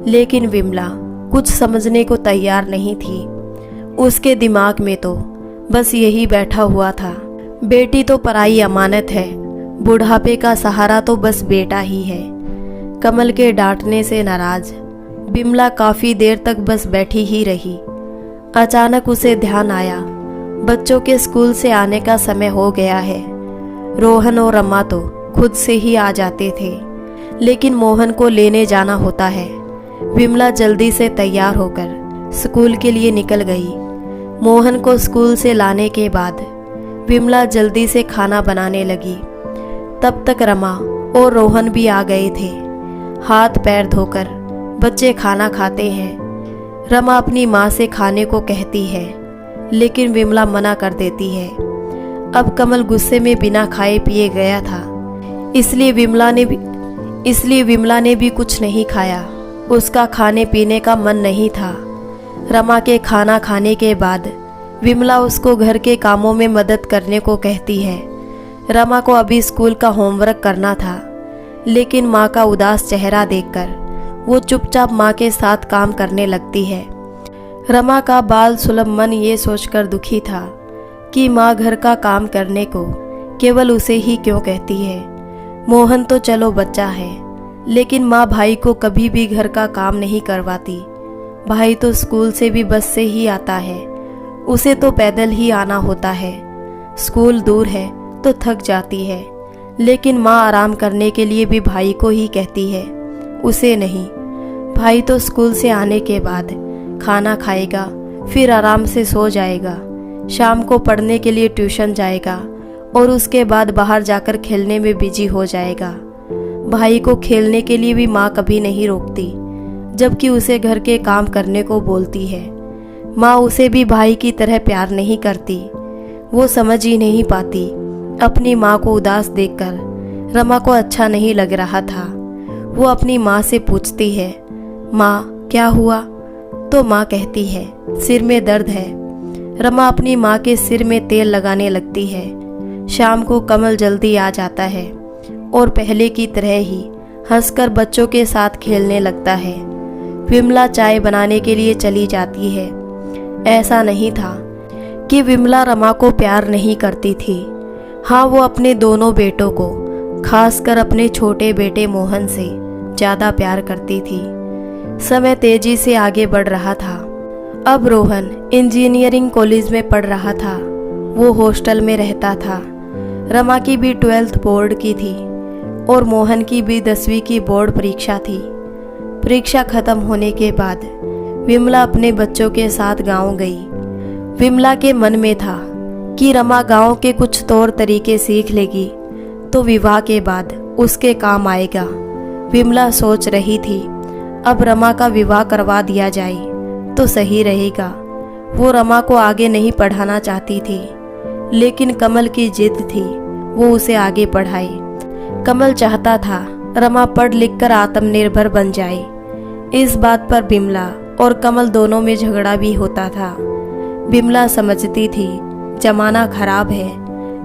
लेकिन विमला कुछ समझने को तैयार नहीं थी। उसके दिमाग में तो बस यही बैठा हुआ था, बेटी तो पराई अमानत है, बुढ़ापे का सहारा तो बस बेटा ही है। कमल के डांटने से नाराज विमला काफ़ी देर तक बस बैठी ही रही। अचानक उसे ध्यान आया, बच्चों के स्कूल से आने का समय हो गया है। रोहन और रमा तो खुद से ही आ जाते थे, लेकिन मोहन को लेने जाना होता है। विमला जल्दी से तैयार होकर स्कूल के लिए निकल गई। मोहन को स्कूल से लाने के बाद विमला जल्दी से खाना बनाने लगी। तब तक रमा और रोहन भी आ गए थे। हाथ पैर धोकर बच्चे खाना खाते हैं। रमा अपनी माँ से खाने को कहती है, लेकिन विमला मना कर देती है। अब कमल गुस्से में बिना खाए पिए गया था, इसलिए विमला ने भी कुछ नहीं खाया। उसका खाने पीने का मन नहीं था। रमा के खाना खाने के बाद विमला उसको घर के कामों में मदद करने को कहती है। रमा को अभी स्कूल का होमवर्क करना था, लेकिन माँ का उदास चेहरा देखकर वो चुपचाप माँ के साथ काम करने लगती है। रमा का बाल सुलभ मन ये सोचकर दुखी था, कि माँ घर का काम करने को केवल उसे ही क्यों कहती है। मोहन तो चलो बच्चा है, लेकिन माँ भाई को कभी भी घर का काम नहीं करवाती। भाई तो स्कूल से भी बस से ही आता है, उसे तो पैदल ही आना होता है। स्कूल दूर है तो थक जाती है, लेकिन माँ आराम करने के लिए भी भाई को ही कहती है, उसे नहीं। भाई तो स्कूल से आने के बाद खाना खाएगा, फिर आराम से सो जाएगा। शाम को पढ़ने के लिए ट्यूशन जाएगा और उसके बाद बाहर जाकर खेलने में बिजी हो जाएगा। भाई को खेलने के लिए भी माँ कभी नहीं रोकती, जबकि उसे घर के काम करने को बोलती है। माँ उसे भी भाई की तरह प्यार नहीं करती। वो समझ ही नहीं पाती। अपनी माँ को उदास देखकर रमा को अच्छा नहीं लग रहा था। वो अपनी माँ से पूछती है, माँ क्या हुआ? तो माँ कहती है, सिर में दर्द है। रमा अपनी माँ के सिर में तेल लगाने लगती है। शाम को कमल जल्दी आ जाता है और पहले की तरह ही हंसकर बच्चों के साथ खेलने लगता है। विमला चाय बनाने के लिए चली जाती है। ऐसा नहीं था कि विमला रमा को प्यार नहीं करती थी। हाँ, वो अपने दोनों बेटों को, खासकर अपने छोटे बेटे मोहन से ज़्यादा प्यार करती थी। समय तेजी से आगे बढ़ रहा था। अब रोहन इंजीनियरिंग कॉलेज में पढ़ रहा था। वो हॉस्टल में रहता था। रमा की भी 12th बोर्ड की थी और मोहन की भी 10वीं की बोर्ड परीक्षा थी। परीक्षा खत्म होने के बाद विमला अपने बच्चों के साथ गांव गई। विमला के मन में था कि रमा गांव के कुछ तौर तरीके सीख लेगी तो विवाह के बाद उसके काम आएगा। विमला सोच रही थी, अब रमा का विवाह करवा दिया जाए तो सही रहेगा। वो रमा को आगे नहीं पढ़ाना चाहती थी, लेकिन कमल की जिद थी, वो उसे आगे पढ़ाए। कमल चाहता था रमा पढ़ लिख कर आत्मनिर्भर बन जाए। इस बात पर बिमला और कमल दोनों में झगड़ा भी होता था। बिमला समझती थी जमाना खराब है,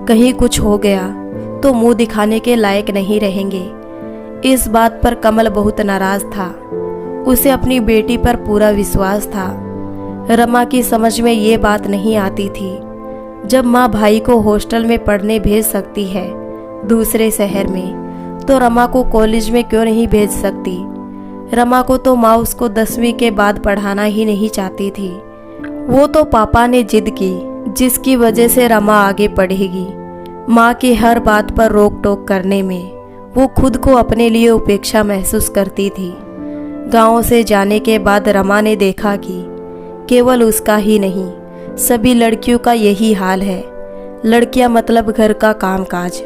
कहीं कुछ हो गया तो मुंह दिखाने के लायक नहीं रहेंगे। इस बात पर कमल बहुत नाराज था। उसे अपनी बेटी पर पूरा विश्वास था। रमा की समझ में ये बात नहीं आती थी, जब माँ भाई को हॉस्टल में पढ़ने भेज सकती है दूसरे शहर में, तो रमा को कॉलेज में क्यों नहीं भेज सकती। रमा को तो माँ उसको 10वीं के बाद पढ़ाना ही नहीं चाहती थी। वो तो पापा ने जिद की, जिसकी वजह से रमा आगे पढ़ेगी। माँ की हर बात पर रोक टोक करने में वो खुद को अपने लिए उपेक्षा महसूस करती थी। गांव से जाने के बाद रमा ने देखा कि केवल उसका ही नहीं, सभी लड़कियों का यही हाल है। लड़कियां मतलब घर का कामकाज।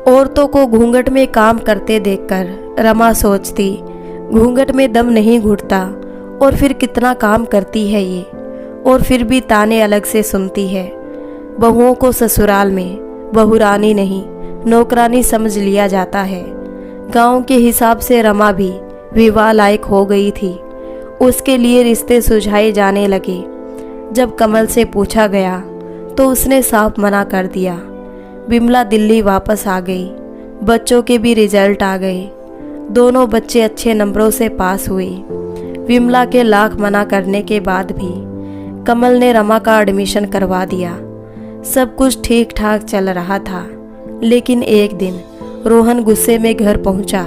औरतों को घूंघट में काम करते देखकर रमा सोचती, घूंघट में दम नहीं घुटता और फिर कितना काम करती है ये, और फिर भी ताने अलग से सुनती है। बहुओं को ससुराल में बहुरानी नहीं, नौकरानी समझ लिया जाता है। गांव के हिसाब से रमा भी विवाह लायक हो गई थी। उसके लिए रिश्ते सुझाए जाने लगे। जब कमल से पूछा गया तो उसने साफ मना कर दिया। बिमला दिल्ली वापस आ गई। बच्चों के भी रिजल्ट आ गए। दोनों बच्चे अच्छे नंबरों से पास हुए। विमला के लाख मना करने के बाद भी कमल ने रमा का एडमिशन करवा दिया। सब कुछ ठीक ठाक चल रहा था, लेकिन एक दिन रोहन गुस्से में घर पहुंचा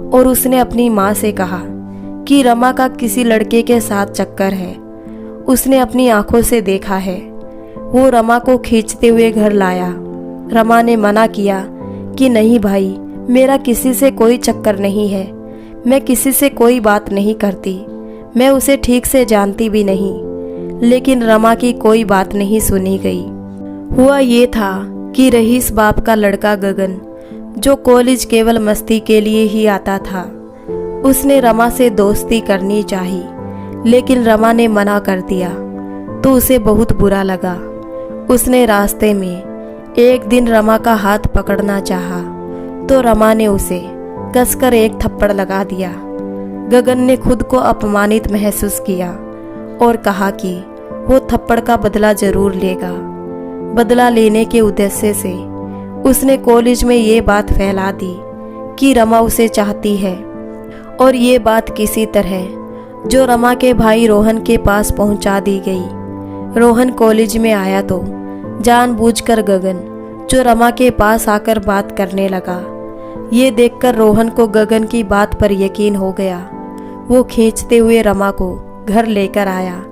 और उसने अपनी माँ से कहा कि रमा का किसी लड़के के साथ चक्कर है। उसने अपनी आंखों से देखा है। वो रमा को खींचते हुए घर लाया। रमा ने मना किया कि नहीं भाई, मेरा किसी से कोई चक्कर नहीं है, मैं किसी से कोई बात नहीं करती, मैं उसे ठीक से जानती भी नहीं। लेकिन रमा की कोई बात नहीं सुनी गई। हुआ ये था कि रईस बाप का लड़का गगन, जो कॉलेज केवल मस्ती के लिए ही आता था, उसने रमा से दोस्ती करनी चाही, लेकिन रमा ने मना कर दिया तो उसे बहुत बुरा लगा। उसने रास्ते में एक दिन रमा का हाथ पकड़ना चाहा तो रमा ने उसे कसकर एक थप्पड़ लगा दिया। गगन ने खुद को अपमानित महसूस किया और कहा कि वो थप्पड़ का बदला जरूर लेगा। बदला लेने के उद्देश्य से उसने कॉलेज में ये बात फैला दी कि रमा उसे चाहती है, और ये बात किसी तरह जो रमा के भाई रोहन के पास पहुंचा दी गई। रोहन कॉलेज में आया तो जानबूझकर गगन, जो रमा के पास आकर बात करने लगा। ये देखकर रोहन को गगन की बात पर यकीन हो गया। वो खींचते हुए रमा को घर लेकर आया।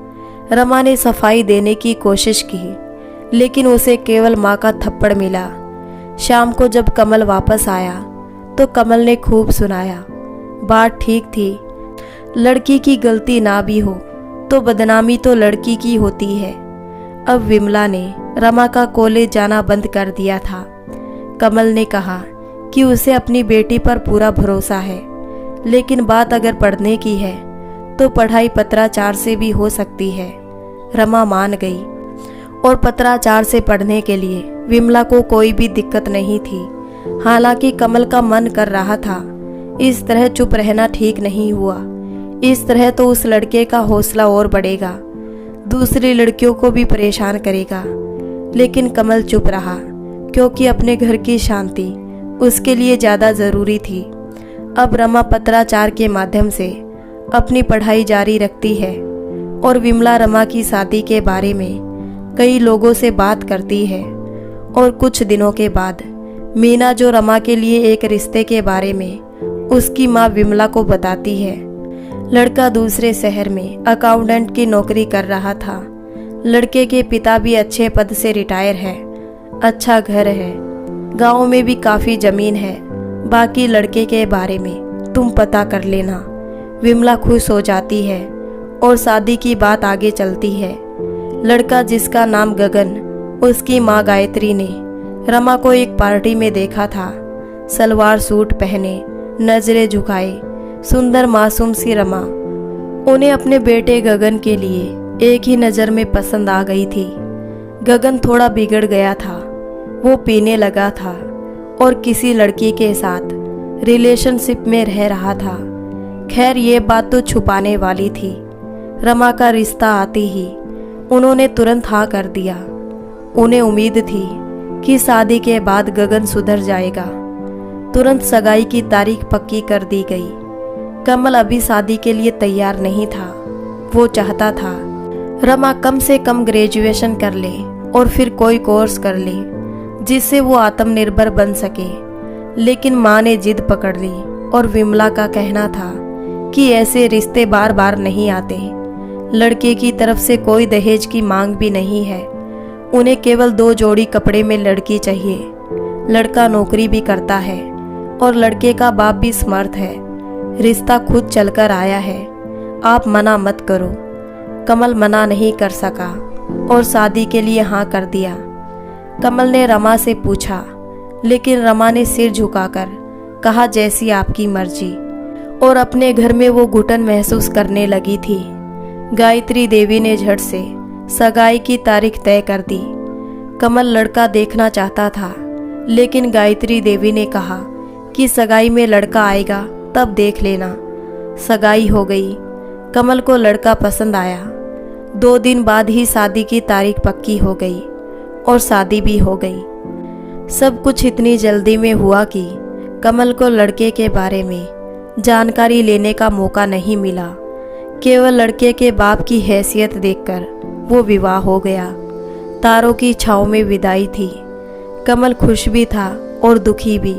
रमा ने सफाई देने की कोशिश की, लेकिन उसे केवल माँ का थप्पड़ मिला। शाम को जब कमल वापस आया तो कमल ने खूब सुनाया। बात ठीक थी, लड़की की गलती ना भी हो तो बदनामी तो लड़की की होती है। अब विमला ने रमा का कॉलेज जाना बंद कर दिया था। कमल ने कहा कि उसे अपनी बेटी पर पूरा भरोसा है, लेकिन बात अगर पढ़ने की है तो पढ़ाई पत्राचार से भी हो सकती है। रमा मान गई और पत्राचार से पढ़ने के लिए विमला को कोई भी दिक्कत नहीं थी। हालांकि कमल का मन कर रहा था, इस तरह चुप रहना ठीक नहीं हुआ। इस तरह तो उस लड़के का हौसला और बढ़ेगा, दूसरी लड़कियों को भी परेशान करेगा। लेकिन कमल चुप रहा, क्योंकि अपने घर की शांति उसके लिए ज़्यादा ज़रूरी थी। अब रमा पत्राचार के माध्यम से अपनी पढ़ाई जारी रखती है और विमला रमा की शादी के बारे में कई लोगों से बात करती है। और कुछ दिनों के बाद मीना, जो रमा के लिए एक रिश्ते के बारे में उसकी माँ विमला को बताती है। लड़का दूसरे शहर में अकाउंटेंट की नौकरी कर रहा था। लड़के के पिता भी अच्छे पद से रिटायर है, अच्छा घर है, गांव में भी काफ़ी ज़मीन है। बाकी लड़के के बारे में तुम पता कर लेना। विमला खुश हो जाती है और शादी की बात आगे चलती है। लड़का, जिसका नाम गगन, उसकी माँ गायत्री ने रमा को एक पार्टी में देखा था। सलवार सूट पहने, नजरें झुकाए, सुंदर मासूम सी रमा उन्हें अपने बेटे गगन के लिए एक ही नज़र में पसंद आ गई थी। गगन थोड़ा बिगड़ गया था, वो पीने लगा था और किसी लड़की के साथ रिलेशनशिप में रह रहा था। खैर, ये बात तो छुपाने वाली थी। रमा का रिश्ता आते ही उन्होंने तुरंत हाँ कर दिया। उन्हें उम्मीद थी कि शादी के बाद गगन सुधर जाएगा। तुरंत सगाई की तारीख पक्की कर दी गई। कमल अभी शादी के लिए तैयार नहीं था। वो चाहता था रमा कम से कम ग्रेजुएशन कर ले और फिर कोई कोर्स कर ले जिससे वो आत्मनिर्भर बन सके। लेकिन माँ ने जिद पकड़ ली और विमला का कहना था कि ऐसे रिश्ते बार बार नहीं आते। लड़के की तरफ से कोई दहेज की मांग भी नहीं है। उन्हें केवल 2 जोड़ी कपड़े में लड़की चाहिए। लड़का नौकरी भी करता है और लड़के का बाप भी समर्थ है। रिश्ता खुद चलकर आया है, आप मना मत करो। कमल मना नहीं कर सका और शादी के लिए हाँ कर दिया। कमल ने रमा से पूछा, लेकिन रमा ने सिर झुकाकर कहा, जैसी आपकी मर्जी। और अपने घर में वो घुटन महसूस करने लगी थी। गायत्री देवी ने झट से सगाई की तारीख तय कर दी। कमल लड़का देखना चाहता था, लेकिन गायत्री देवी ने कहा कि सगाई में लड़का आएगा तब देख लेना। सगाई हो गई। कमल को लड़का पसंद आया। 2 दिन बाद ही शादी की तारीख पक्की हो गई और शादी भी हो गई। सब कुछ इतनी जल्दी में हुआ कि कमल को लड़के के बारे में जानकारी लेने का मौका नहीं मिला। केवल लड़के के बाप की हैसियत देखकर वो विवाह हो गया। तारों की छाँव में विदाई थी। कमल खुश भी था और दुखी भी।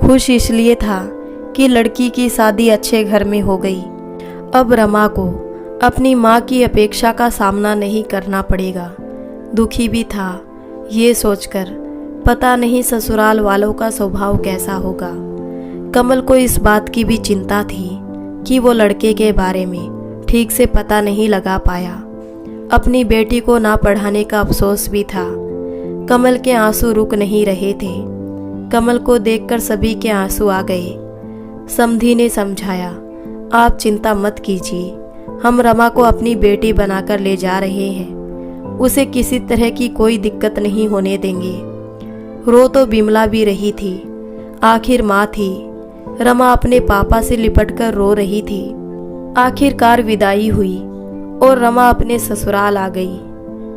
खुश इसलिए था कि लड़की की शादी अच्छे घर में हो गई। अब रमा को अपनी माँ की अपेक्षा का सामना नहीं करना पड़ेगा। दुखी भी था, ये सोचकर पता नहीं ससुराल वालों का स्वभाव कैसा होगा। कमल को इस बात की भी चिंता थी कि वो लड़के के बारे में ठीक से पता नहीं लगा पाया। अपनी बेटी को ना पढ़ाने का अफसोस भी था। कमल के आंसू रुक नहीं रहे थे। कमल को देखकर सभी के आंसू आ गए। समधी ने समझाया, आप चिंता मत कीजिए, हम रमा को अपनी बेटी बनाकर ले जा रहे हैं। उसे किसी तरह की कोई दिक्कत नहीं होने देंगे। रो तो बिमला भी रही थी, आखिर माँ थी। रमा अपने पापा से लिपटकर रो रही थी। आखिरकार विदाई हुई और रमा अपने ससुराल आ गई।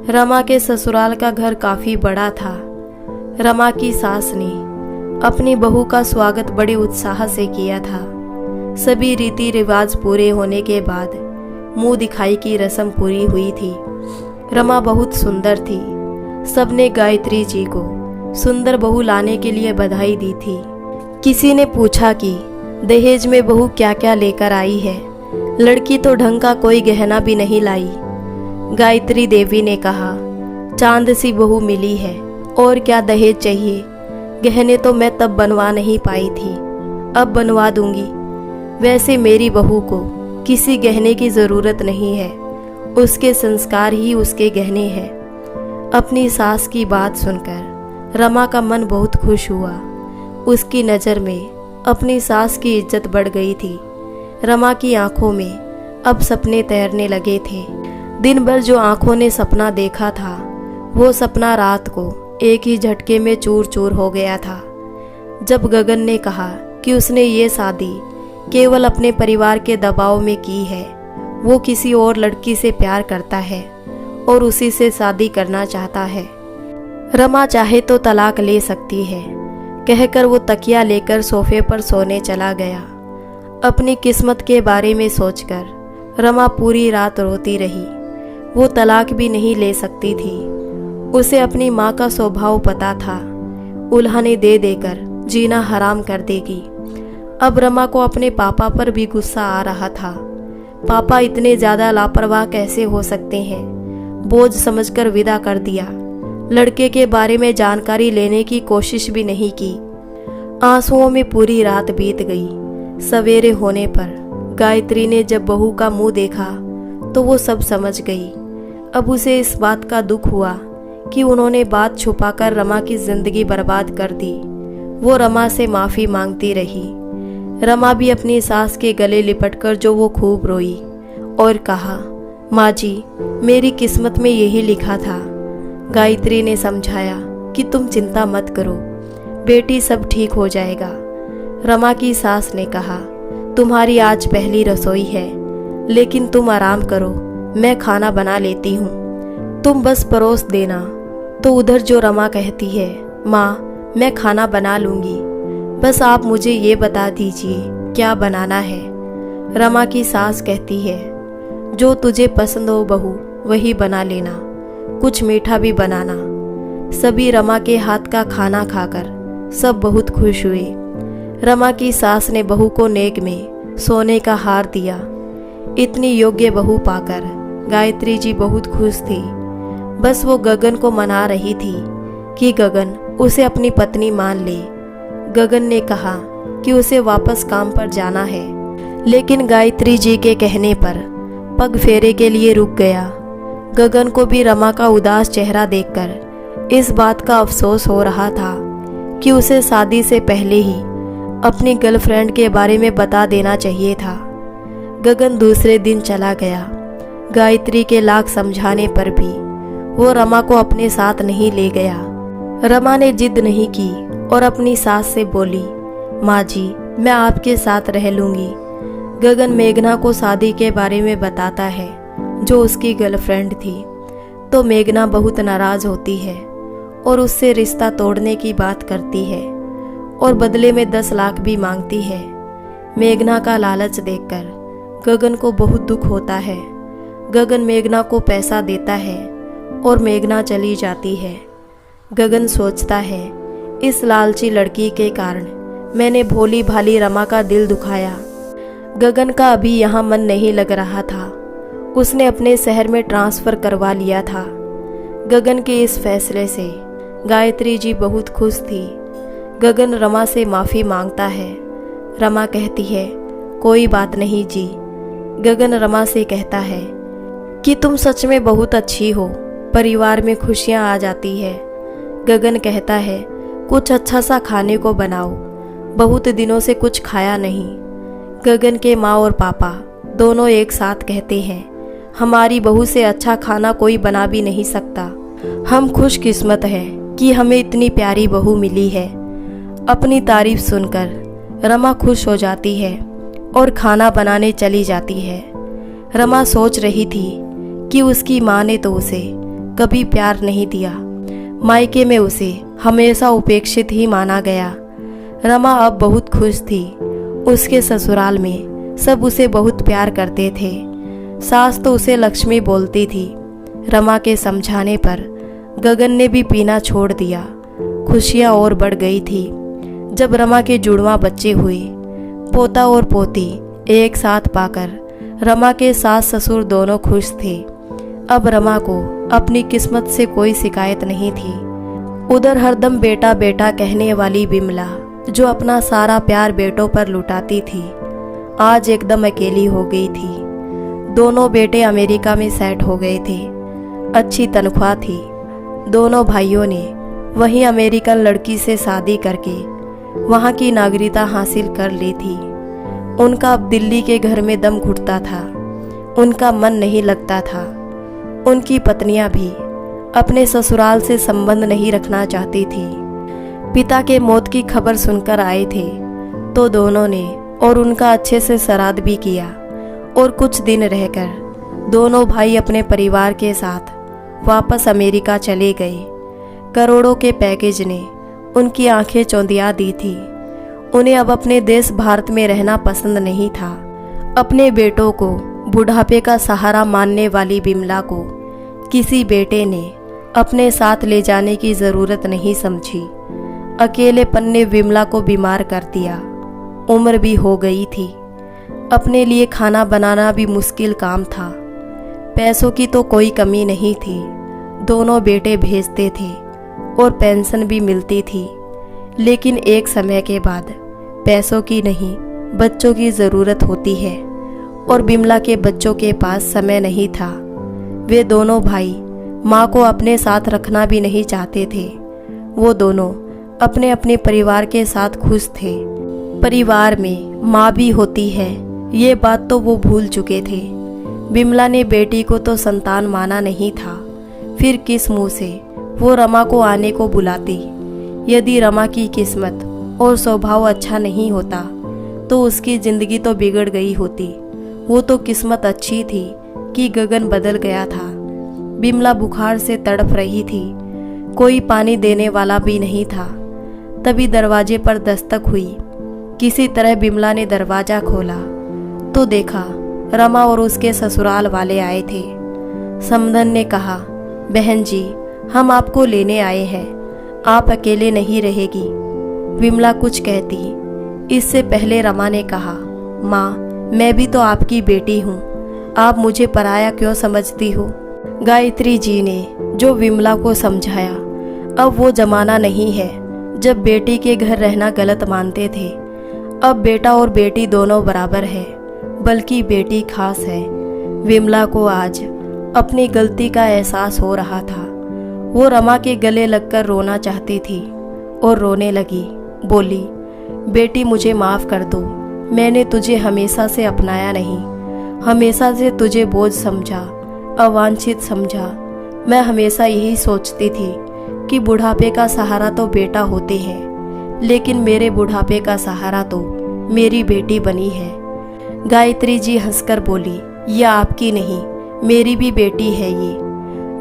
रमा के ससुराल का घर काफ़ी बड़ा था। रमा की सास ने अपनी बहू का स्वागत बड़े उत्साह से किया था। सभी रीति रिवाज पूरे होने के बाद मुंह दिखाई की रस्म पूरी हुई थी। रमा बहुत सुंदर थी। सबने गायत्री जी को सुंदर बहू लाने के लिए बधाई दी थी। किसी ने पूछा कि दहेज में बहू क्या क्या लेकर आई है। लड़की तो ढंग का कोई गहना भी नहीं लाई। गायत्री देवी ने कहा, चांद सी बहू मिली है, और क्या दहेज चाहिए। गहने तो मैं तब बनवा नहीं पाई थी, अब बनवा दूंगी। वैसे मेरी बहू को किसी गहने की ज़रूरत नहीं है, उसके संस्कार ही उसके गहने हैं। अपनी सास की बात सुनकर रमा का मन बहुत खुश हुआ। उसकी नज़र में अपनी सास की इज्जत बढ़ गई थी। रमा की आंखों में अब सपने तैरने लगे थे। दिन भर जो आंखों ने सपना देखा था, वो सपना रात को एक ही झटके में चूर चूर हो गया था। जब गगन ने कहा कि उसने ये शादी केवल अपने परिवार के दबाव में की है, वो किसी और लड़की से प्यार करता है और उसी से शादी करना चाहता है, रमा चाहे तो तलाक ले सकती है, कहकर वो तकिया लेकर सोफे पर सोने चला गया। अपनी किस्मत के बारे में सोचकर रमा पूरी रात रोती रही। वो तलाक भी नहीं ले सकती थी। उसे अपनी माँ का स्वभाव पता था, उल्हाने दे देकर जीना हराम कर देगी। अब रमा को अपने पापा पर भी गुस्सा आ रहा था। पापा इतने ज़्यादा लापरवाह कैसे हो सकते हैं। बोझ समझकर विदा कर दिया। लड़के के बारे में जानकारी लेने की कोशिश भी नहीं की। आंसुओं में पूरी रात बीत गई। सवेरे होने पर गायत्री ने जब बहू का मुंह देखा तो वो सब समझ गई। अब उसे इस बात का दुख हुआ कि उन्होंने बात छुपाकर रमा की जिंदगी बर्बाद कर दी। वो रमा से माफ़ी मांगती रही। रमा भी अपनी सास के गले लिपटकर जो वो खूब रोई और कहा, माँ जी, मेरी किस्मत में यही लिखा था। गायत्री ने समझाया कि तुम चिंता मत करो, बेटी सब ठीक हो जाएगा। रमा की सास ने कहा, तुम्हारी आज पहली रसोई है, लेकिन तुम आराम करो, मैं खाना बना लेती हूँ, तुम बस परोस देना। तो उधर जो रमा कहती है, माँ मैं खाना बना लूँगी, बस आप मुझे ये बता दीजिए क्या बनाना है। रमा की सास कहती है, जो तुझे पसंद हो बहू वही बना लेना, कुछ मीठा भी बनाना। सभी रमा के हाथ का खाना खाकर सब बहुत खुश हुए। रमा की सास ने बहू को नेक में सोने का हार दिया। इतनी योग्य बहू पाकर गायत्री जी बहुत खुश थी। बस वो गगन को मना रही थी कि गगन उसे अपनी पत्नी मान ले। गगन ने कहा कि उसे वापस काम पर जाना है, लेकिन गायत्री जी के कहने पर पग फेरे के लिए रुक गया। गगन को भी रमा का उदास चेहरा देखकर इस बात का अफसोस हो रहा था कि उसे शादी से पहले ही अपनी गर्लफ्रेंड के बारे में बता देना चाहिए था। गगन दूसरे दिन चला गया। गायत्री के लाख समझाने पर भी वो रमा को अपने साथ नहीं ले गया। रमा ने जिद नहीं की और अपनी सास से बोली, माँ जी मैं आपके साथ रह लूँगी। गगन मेघना को शादी के बारे में बताता है, जो उसकी गर्लफ्रेंड थी, तो मेघना बहुत नाराज़ होती है और उससे रिश्ता तोड़ने की बात करती है और बदले में 10 लाख भी मांगती है। मेघना का लालच देखकर गगन को बहुत दुख होता है। गगन मेघना को पैसा देता है और मेघना चली जाती है। गगन सोचता है, इस लालची लड़की के कारण मैंने भोली भाली रमा का दिल दुखाया। गगन का अभी यहाँ मन नहीं लग रहा था। उसने अपने शहर में ट्रांसफ़र करवा लिया था। गगन के इस फैसले से गायत्री जी बहुत खुश थी। गगन रमा से माफ़ी मांगता है। रमा कहती है, कोई बात नहीं जी। गगन रमा से कहता है कि तुम सच में बहुत अच्छी हो, परिवार में खुशियाँ आ जाती है। गगन कहता है, कुछ अच्छा सा खाने को बनाओ, बहुत दिनों से कुछ खाया नहीं। गगन के माँ और पापा दोनों एक साथ कहते हैं, हमारी बहू से अच्छा खाना कोई बना भी नहीं सकता। हम खुशकिस्मत हैं कि हमें इतनी प्यारी बहू मिली है। अपनी तारीफ सुनकर रमा खुश हो जाती है और खाना बनाने चली जाती है। रमा सोच रही थी कि उसकी माँ ने तो उसे कभी प्यार नहीं दिया। मायके में उसे हमेशा उपेक्षित ही माना गया। रमा अब बहुत खुश थी। उसके ससुराल में सब उसे बहुत प्यार करते थे। सास तो उसे लक्ष्मी बोलती थी। रमा के समझाने पर गगन ने भी पीना छोड़ दिया। खुशियाँ और बढ़ गई थी जब रमा के जुड़वां बच्चे हुए। पोता और पोती एक साथ पाकर रमा के सास ससुर दोनों खुश थे। अब रमा को अपनी किस्मत से कोई शिकायत नहीं थी। उधर हरदम बेटा बेटा कहने वाली विमला, जो अपना सारा प्यार बेटों पर लुटाती थी, आज एकदम अकेली हो गई थी। दोनों बेटे अमेरिका में सेट हो गए थे। अच्छी तनख्वाह थी। दोनों भाइयों ने वहीं अमेरिकन लड़की से शादी करके वहाँ की नागरिकता हासिल कर ली थी। उनका अब दिल्ली के घर में दम घुटता था। उनका मन नहीं लगता था। उनकी पत्नियां भी अपने ससुराल से संबंध नहीं रखना चाहती थी। पिता के मौत की खबर सुनकर आए थे तो दोनों ने और उनका अच्छे से श्राद्ध भी किया और कुछ दिन रहकर दोनों भाई अपने परिवार के साथ वापस अमेरिका चले गए। करोड़ों के पैकेज ने उनकी आंखें चौंधिया दी थी। उन्हें अब अपने देश भारत में रहना पसंद नहीं था। अपने बेटों को बुढ़ापे का सहारा मानने वाली विमला को किसी बेटे ने अपने साथ ले जाने की ज़रूरत नहीं समझी। अकेलेपन ने विमला को बीमार कर दिया। उम्र भी हो गई थी। अपने लिए खाना बनाना भी मुश्किल काम था। पैसों की तो कोई कमी नहीं थी। दोनों बेटे भेजते थे और पेंशन भी मिलती थी। लेकिन एक समय के बाद पैसों की नहीं, बच्चों की ज़रूरत होती है और विमला के बच्चों के पास समय नहीं था। वे दोनों भाई माँ को अपने साथ रखना भी नहीं चाहते थे। वो दोनों अपने अपने परिवार के साथ खुश थे। परिवार में माँ भी होती है, ये बात तो वो भूल चुके थे। विमला ने बेटी को तो संतान माना नहीं था, फिर किस मुंह से वो रमा को आने को बुलाती। यदि रमा की किस्मत और स्वभाव अच्छा नहीं होता तो उसकी जिंदगी तो बिगड़ गई होती। वो तो किस्मत अच्छी थी कि गगन बदल गया था। विमला बुखार से तड़प रही थी। कोई पानी देने वाला भी नहीं था। तभी दरवाजे पर दस्तक हुई। किसी तरह विमला ने दरवाजा खोला तो देखा रमा और उसके ससुराल वाले आए थे। समधन ने कहा, बहन जी, हम आपको लेने आए हैं, आप अकेले नहीं रहेगी। विमला कुछ कहती, इससे पहले रमा ने कहा, माँ, मैं भी तो आपकी बेटी हूँ, आप मुझे पराया क्यों समझती हो। गायत्री जी ने जो विमला को समझाया, अब वो जमाना नहीं है जब बेटी के घर रहना गलत मानते थे। अब बेटा और बेटी दोनों बराबर है, बल्कि बेटी खास है। विमला को आज अपनी गलती का एहसास हो रहा था। वो रमा के गले लगकर रोना चाहती थी और रोने लगी। बोली, बेटी मुझे माफ़ कर दो, मैंने तुझे हमेशा से अपनाया नहीं, हमेशा से तुझे बोझ समझा, अवांछित समझा। मैं हमेशा यही सोचती थी कि बुढ़ापे का सहारा तो बेटा होते हैं, लेकिन मेरे बुढ़ापे का सहारा तो मेरी बेटी बनी है। गायत्री जी हंसकर बोली, यह आपकी नहीं, मेरी भी बेटी है ये।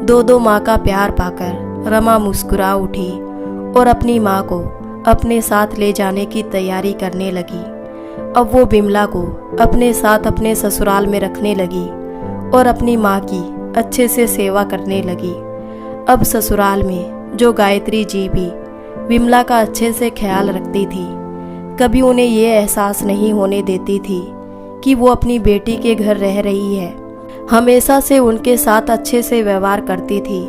दो माँ का प्यार पाकर रमा मुस्कुरा उठी और अपनी माँ को अपने साथ ले जाने की तैयारी करने लगी। अब वो विमला को अपने साथ अपने ससुराल में रखने लगी और अपनी माँ की अच्छे से सेवा करने लगी। अब ससुराल में जो गायत्री जी भी विमला का अच्छे से ख्याल रखती थी, कभी उन्हें ये एहसास नहीं होने देती थी कि वो अपनी बेटी के घर रह रही है। हमेशा से उनके साथ अच्छे से व्यवहार करती थी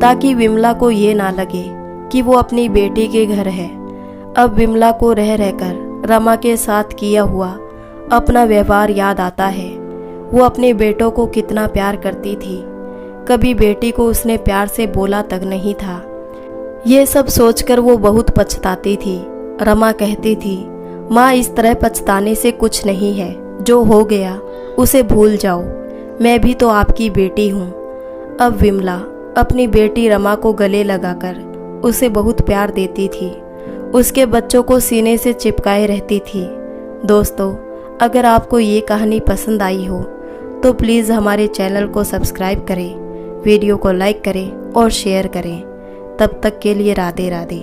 ताकि विमला को ये ना लगे कि वो अपनी बेटी के घर है। अब विमला को रह रहकर रमा के साथ किया हुआ अपना व्यवहार याद आता है। वो अपने बेटों को कितना प्यार करती थी, कभी बेटी को उसने प्यार से बोला तक नहीं था। ये सब सोचकर वो बहुत पछताती थी। रमा कहती थी, माँ, इस तरह पछताने से कुछ नहीं है, जो हो गया उसे भूल जाओ, मैं भी तो आपकी बेटी हूँ। अब विमला अपनी बेटी रमा को गले लगाकर उसे बहुत प्यार देती थी। उसके बच्चों को सीने से चिपकाए रहती थी। दोस्तों, अगर आपको ये कहानी पसंद आई हो तो प्लीज़ हमारे चैनल को सब्सक्राइब करें, वीडियो को लाइक करें और शेयर करें। तब तक के लिए राधे राधे।